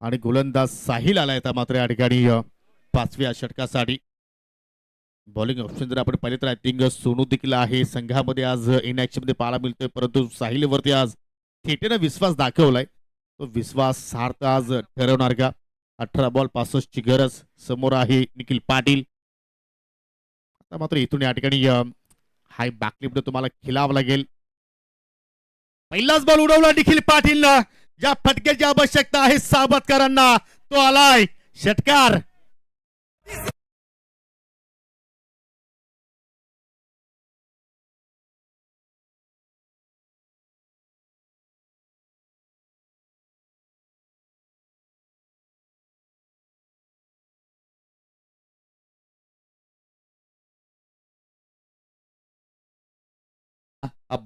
आणि गोलंदाज साहिल आलाय आता मात्र या ठिकाणी 5व्या षटकासाठी. बॉलिंग ऑप्शन जर आपण पाहिले तर आय थिंक सोनू देखील आहे संघामध्ये आज इनॅक्शन मध्ये पाहायला मिळतोय, परंतु साहिलवरती आज थेटेनं विश्वास दाखवलाय. तो विश्वास सार्थ आज ठरवणार का? 18 बॉल 65 ची गरज. समोर आहे निखिल पाटील. आता मात्र इथून या ठिकाणी हाय बॅकलिप तुम्हाला खिलावं लागेल. पहिलाच बॉल उडवला निखिल पाटीलनं. ज्या फटक्याची आवश्यकता आहे सावधकरांना तो आलाय षटकार.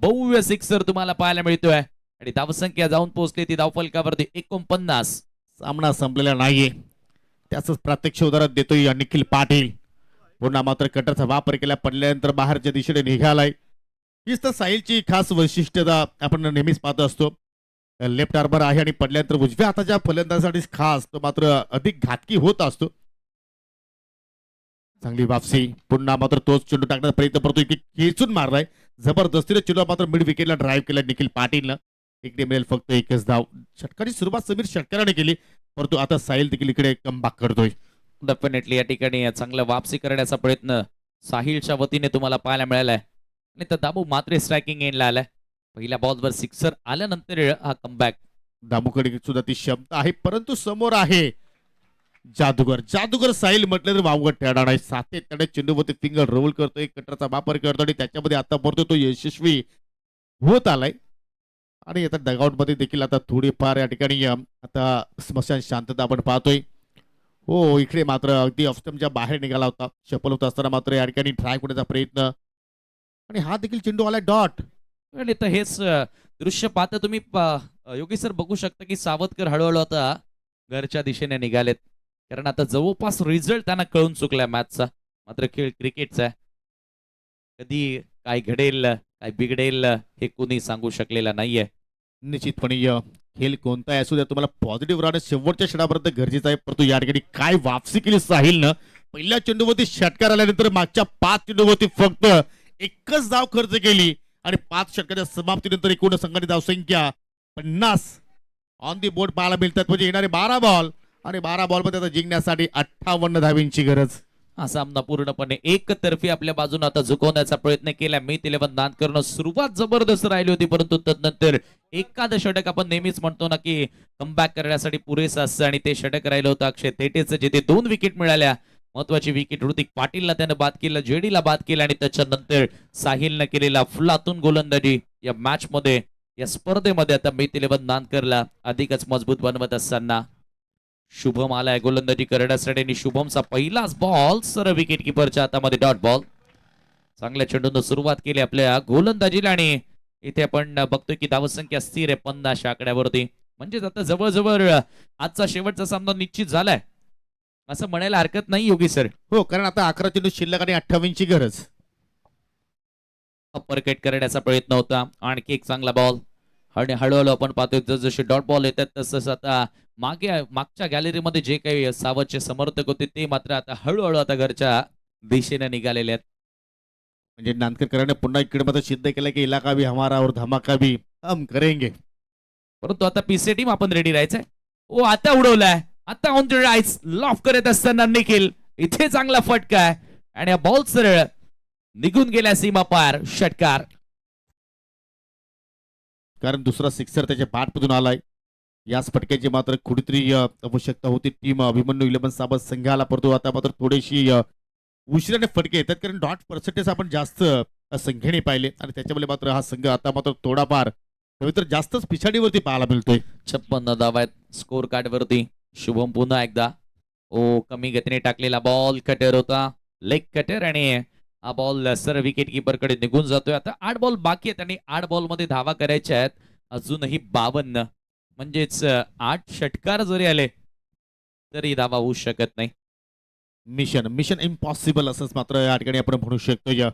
भव्य सिक्सर तुम्हाला पाहायला मिळतोय आणि धावसंख्या जाऊन पोहोचली ती धावफलकावरती 49. सामना संपलेला नाहीये त्याच प्रत्यक्ष उदाहरण देतोय निखिल पाटील. पुन्हा मात्र कटरचा वापर केला, पडल्यानंतर बाहेरच्या दिशेने निघालाय. हीच तर साहिलची खास वैशिष्ट्यता आपण नेहमीच पाहत असतो. लेफ्ट आर्मर आहे आणि पडल्यानंतर उजव्या हाताच्या फलंदाजासाठी खास तो मात्र अधिक घातकी होत असतो. चांगली वापसी. पुन्हा मात्र तोच चेंडू टाकण्याचा प्रयत्न करतोय की खेचून मारलाय जबरदस्तीने चेंडू मात्र मिड विकेटला ड्राईव्ह केला निखिल पाटीलनं. इकडे मिळेल फक्त 1च धाव. षटकाची सुरुवात समीर षटकाराने केली, परंतु आता साहिल देखील इकडे कमबॅक करतोय. डेफिनेटली या ठिकाणी चांगला वापसी करण्याचा प्रयत्न साहिलच्या वतीने तुम्हाला पाहायला मिळालाय आणि तर दामू मात्र स्ट्रायकिंग एंडला आलाय. पहिल्या बॉलवर सिक्सर आल्यानंतर हा कमबॅक. दामूकडे सुद्धा ती क्षमता आहे, परंतु समोर आहे जादूगर. जादूगर साहिल म्हटलं तर वावगट ठेवणार नाही. सातत्याने चेंडूवरती फिंगर रोल करतोय, कटरचा वापर करतो आणि त्याच्यामध्ये आता तो यशस्वी होत आलाय. आणि आता डगआउट मध्ये देखील आता थोडीफार या ठिकाणी आता स्मशान शांतता आपण पाहतोय. हो, इकडे मात्र अगदी ऑफस्टमच्या बाहेर निघाला होता. शफल होत असताना मात्र या ठिकाणी ट्राय करण्याचा प्रयत्न आणि हा देखील चेंडू आलाय डॉट. आणि तर हेच दृश्य पाहता तुम्ही योगी सर बघू शकता की सावधकर हळूहळू आता घरच्या दिशेने निघालेत, कारण आता जवळपास रिझल्ट त्यांना कळून चुकलाय मॅचचा. मात्र खेळ क्रिकेटचा आहे, कधी काय घडेल काय बिघडेल हे कोणी सांगू शकलेलं नाहीये. निश्चितपणे खेळ कोणता असू द्या तुम्हाला पॉझिटिव्ह राहणं शेवटच्या क्षणापर्यंत गरजेचं आहे. परंतु या ठिकाणी काय वापसी केली साहिलनं. पहिल्या चेंडूवरती षटकार आल्यानंतर मागच्या 5 चेंडूवरती फक्त 1च धाव खर्च केली आणि 5 षटकाच्या समाप्तीनंतर एकूण संघाची धावसंख्या 50 ऑन दी बोर्ड पाहायला मिळतात. म्हणजे येणारे 12 बॉल आणि 12 बॉलमध्ये आता जिंकण्यासाठी 58 धावींची गरज. हा सामना पूर्णपणे एकतर्फी आपल्या बाजूने आता झुकवण्याचा प्रयत्न केला. मीत 11 दान करणं सुरुवात जबरदस्त राहिली होती, परंतु तदनंतर एखादं षटक आपण नेहमीच म्हणतो ना की कमबॅक करण्यासाठी पुरेसं असतं आणि ते षटक राहिलं होतं अक्षय थेटेचं, जिथे 2 विकेट मिळाल्या. महत्वाची विकेट ऋतिक पाटीलला त्यानं बाद केलं, जेडीला बाद केलं आणि त्याच्यानंतर साहिलनं केलेला फुलातून गोलंदाजी या मॅच मध्ये या स्पर्धेमध्ये आता मीत 11 नानकरला अधिकच मजबूत बनवत असताना शुभम आलाय गोलंदाजी करण्यासाठी आणि शुभमचा पहिलाच बॉल सर विकेट किपरच्या हातामध्ये डॉट बॉल. चांगल्या चेंडून सुरुवात केली आपल्या गोलंदाजीला आणि इथे आपण बघतोय की धावसंख्या स्थिर आहे 50 आकड्यावरती. म्हणजेच आता जवळजवळ आजचा शेवटचा सामना निश्चित झालाय असं म्हणायला हरकत नाही योगी सर. हो, कारण आता 11 चेंडू शिल्लक आणि 28ची गरज. अप्पर कट करण्याचा प्रयत्न होता, आणखी एक चांगला बॉल आणि हळूहळू आपण पाहतोय जसे डॉट बॉल येतात तसंच आता मागच्या गॅलरीमध्ये जे काही सावधचे समर्थक होते ते मात्र आता हळूहळू आता घरच्या दिशेने निघालेले आहेत. म्हणजे नांदकरकरांनी पुन्हा इकडे मात्र सिद्ध केलं की इलाका भी हमारा और धमाका भी हम करेंगे. परंतु आता पीसी टीम आपण रेडी राहायचंय. ओ आता उडवलाय, आता ऑन द राईस लॉफ करत असताना निखिल इथे चांगला फटका आहे आणि बॉल सरळ निघून गेल्या सीमा पार षटकार. कारण दुसरा सिक्सर त्याच्या बॅटमधून आलाय. याच फटक्याची मात्र कुठेतरी आवश्यकता होती टीम अभिमन्यू 11 साबत संघाला, परंतु आता मात्र थोडीशी उशिराने फटके येतात कारण डॉट पर्सेंटेज आपण जास्त संख्येने पाहिले आणि त्याच्यामुळे मात्र हा संघ आता मात्र थोडाफार नव्हे तर जास्तच पिछाडीवरती पाहायला मिळतोय. 56 धावा आहेत स्कोर कार्ड वरती. शुभम पुन्हा एकदा कमी गतीने टाकलेला बॉल कटर होता, लेग कटर, आणि हा बॉल सर विकेट कीपर कडे निघून जातोय. आता 8 बॉल बाकी आहेत आणि 8 बॉल मध्ये धावा करायच्या आहेत अजूनही 52, म्हणजेच 8 षटकार जरी आले तरी धावा होऊ शकत नाही. मिशन मिशन इम्पॉसिबल असंच मात्र या ठिकाणी आपण म्हणू शकतो.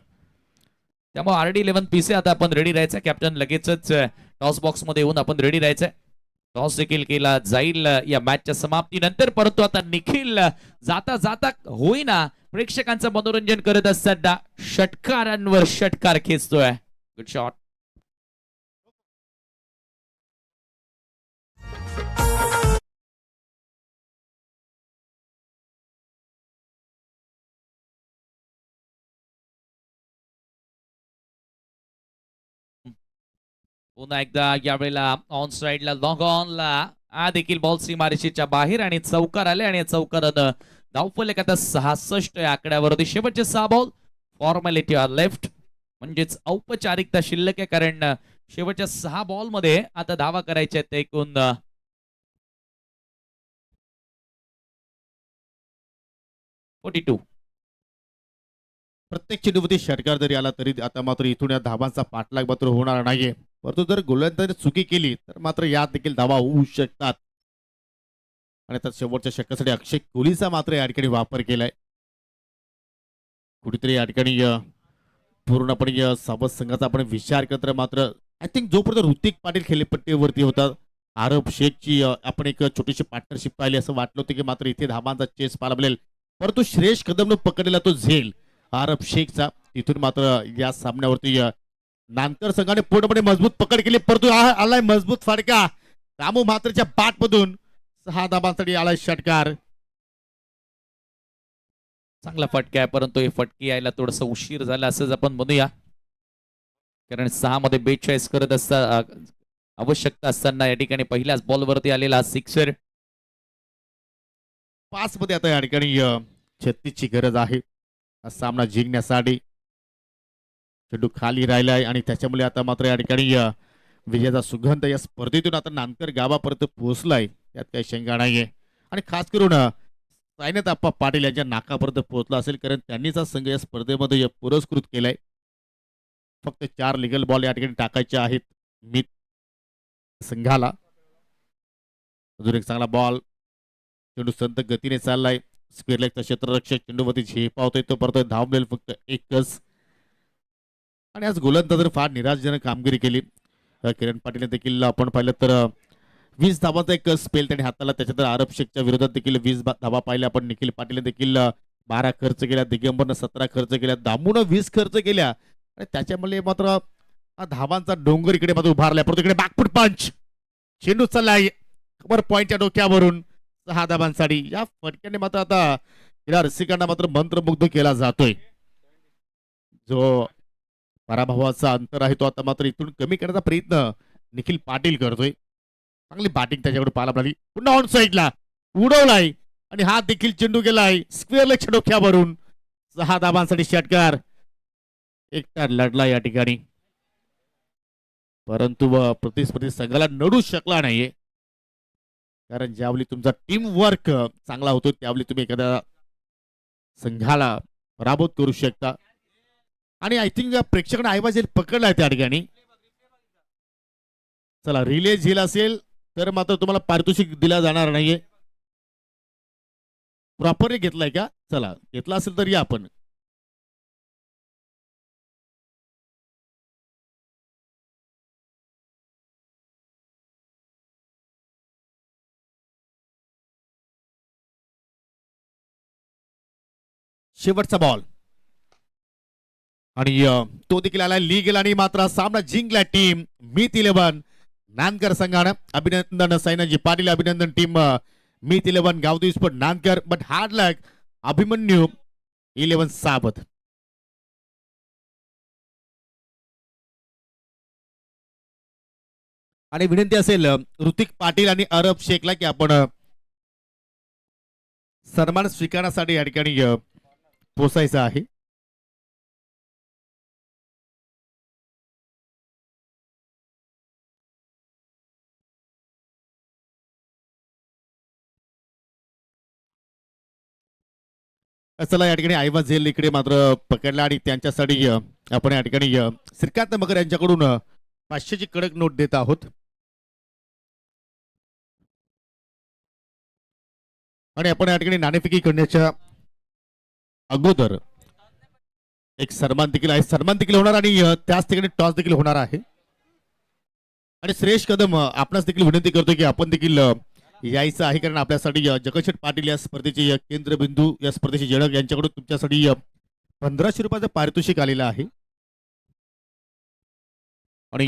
त्यामुळे RD 11 पीसे आता आपण रेडी राहायचं. कॅप्टन लगेचच टॉस बॉक्स मध्ये येऊन आपण रेडी राहायचंय. टॉस देखील केला जाईल या मॅचच्या समाप्तीनंतर, परंतु आता निखिल जाता जाता होईना प्रेक्षकांचं मनोरंजन करत असताना षटकारांवर षटकार खेचतोय. Good shot. पुन्हा एकदा यावेळेला ऑन साइडला लॉंग ऑनला हा देखील बॉल सीमारेषेच्या बाहेर आणि चौकार आले आणि चौकारानं धावफलक आता 66 या आकड्यावरती. शेवटचे 6 बॉल फॉर्मॅलिटी आर लेफ्ट, म्हणजेच औपचारिकता शिल्लक आहे, कारण शेवटच्या 6 बॉल मध्ये आता धावा करायच्या आहेत एकूण 42. प्रत्येक चेंडूमध्ये षटकार जरी आला तरी आता मात्र इथून या धावांचा पाठलाग मात्र होणार नाहीये, परंतु जर गोलंदाजाने चुकी केली तर मात्र यात देखील धावा होऊ शकतात. आणि आता शेवटच्या षटकासाठी अक्षय कोहलीचा मात्र या ठिकाणी वापर केलाय. कुठेतरी या ठिकाणी पूर्णपणे सावध संघाचा आपण विचार करत मात्र आय थिंक जोपर्यंत ऋतिक पाटील खेळपट्टीवरती होता, आरब शेखची आपण एक छोटीशी पार्टनरशिप पाहिली असं वाटलं होतं की मात्र इथे धावांचा चेस पाहायला मिळेल, परंतु श्रेयस कदमनं पकडलेला तो झेल आरब शेखचा, तिथून मात्र या सामन्यावरती नानकर संघाने पूर्णपणे मजबूत पकड केली, परंतु आलाय मजबूत फटका रामू म्हात्रेच्या बॅटमधून. 6 धाबांसाठी आलाय षटकार. चांगला फटका आहे, परंतु हे फटके यायला थोडस उशीर झाला असंच आपण म्हणूया, कारण 6 मध्ये 42 करत असता आवश्यकता असताना या ठिकाणी पहिल्याच बॉलवरती आलेला सिक्सर. 5 मध्ये आता या ठिकाणी 36ची गरज आहे हा सामना जिंकण्यासाठी. चेंडू खाली राहिलाय आणि त्याच्यामुळे आता मात्र या ठिकाणी विजयाचा सुगंध या स्पर्धेतून आता नानकर गावापर्यंत पोहोचलाय, त्यात काही शंका नाहीये. आणि खास करून साईनाथ आप्पा पाटील यांच्या नाकापर्यंत पोहोचला असेल, कारण त्यांनीच हा संघ या स्पर्धेमध्ये पुरस्कृत केलाय. फक्त 4 लिगल बॉल या ठिकाणी टाकायचे आहेत मित संघाला. अजून एक चांगला बॉल, चेंडू संत गतीने चाललाय. स्क्वेअर लेगचा क्षेत्ररक्षक चेंडूवरती झेपावतोय, तो परत धाव मिळेल फक्त एकच. आणि आज गोलंदाजाने फार निराशजनक कामगिरी केली. किरण पाटीलने देखील आपण पाहिलं तर 20 धावांचा एक स्पेल त्याने हाताला, त्याच्यानंतर आरब शेखच्या विरोधात देखील 20 धावा पाहिल्या आपण. निखिल पाटीलने देखील 12 खर्च केल्या, दिगंबरनं 17 खर्च केल्या, दामूनं 20 खर्च केल्या आणि त्याच्यामुळे मात्र धावांचा डोंगर इकडे मात्र उभारलाय. परंतु इकडे बॅकफुट पंच, चेंडू चाललाय कबर पॉइंटच्या डोक्यावरून 6 धावांसाठी. या फटक्याने मात्र आता या रसिकांना मात्र मंत्रमुग्ध केला जातोय. जो पराभवाचा अंतर आहे तो आता मात्र इथून कमी करण्याचा प्रयत्न निखिल पाटील करतोय. चांगली बॅटिंग त्याच्याकडे पाहायला मिळाली. पुन्हा ऑन साईडला उडवलाय आणि हा देखील चेंडू गेलाय स्क्वेअर लेगच्या डोक्यावरून. 6 धावांसाठी षटकार. एकटा लढला या ठिकाणी, परंतु प्रतिस्पर्धी संघाला नडू शकला नाहीये, कारण ज्यावेळी तुमचा टीम वर्क चांगला होतो त्यावेळी तुम्ही एखाद्या संघाला पराभूत करू शकता. आणि आय थिंक प्रेक्षकांना आयवाज पकडलाय त्या ठिकाणी. चला, रिले झेल असेल तर मात्र तुम्हाला पारितोषिक दिला जाणार नाहीये. प्रॉपरली घेतलाय का? चला, घेतला असेल तर या आपण. शेवटचा बॉल आणि तो देखील आला लीगल आणि मात्र सामना जिंकला टीम मीत 11 नानकर संघानं. अभिनंदन साईनाथजी पाटील, अभिनंदन टीम मीत 11 गावदी sport Nankar. But hard luck Abhimanyu 11 साबत. आणि विनंती असेल ऋतिक पाटील आणि अरब शेखला की आपण सन्मान स्वीकारण्यासाठी या ठिकाणी पोचायचं आहे. चला या ठिकाणी आयवा झेल इकडे मात्र पकडला आणि त्यांच्यासाठी आपण या ठिकाणी श्रीकांत मगर यांच्याकडून 500ची कडक नोट देत आहोत. आणि आपण या ठिकाणी नाणेफेकी करण्याच्या अगोदर एक सन्मान देखील आहे, सन्मान देखील होणार आणि त्याच ठिकाणी टॉस देखील होणार आहे. आणि श्रेयश कदम आपणास देखील विनंती करतो की आपण देखील यायचं आहे, कारण आपल्यासाठी जगदशेठ पाटील या स्पर्धेचे केंद्रबिंदू या स्पर्धेचे जडक यांच्याकडून तुमच्यासाठी 1500 रुपयाचं पारितोषिक आलेलं आहे. आणि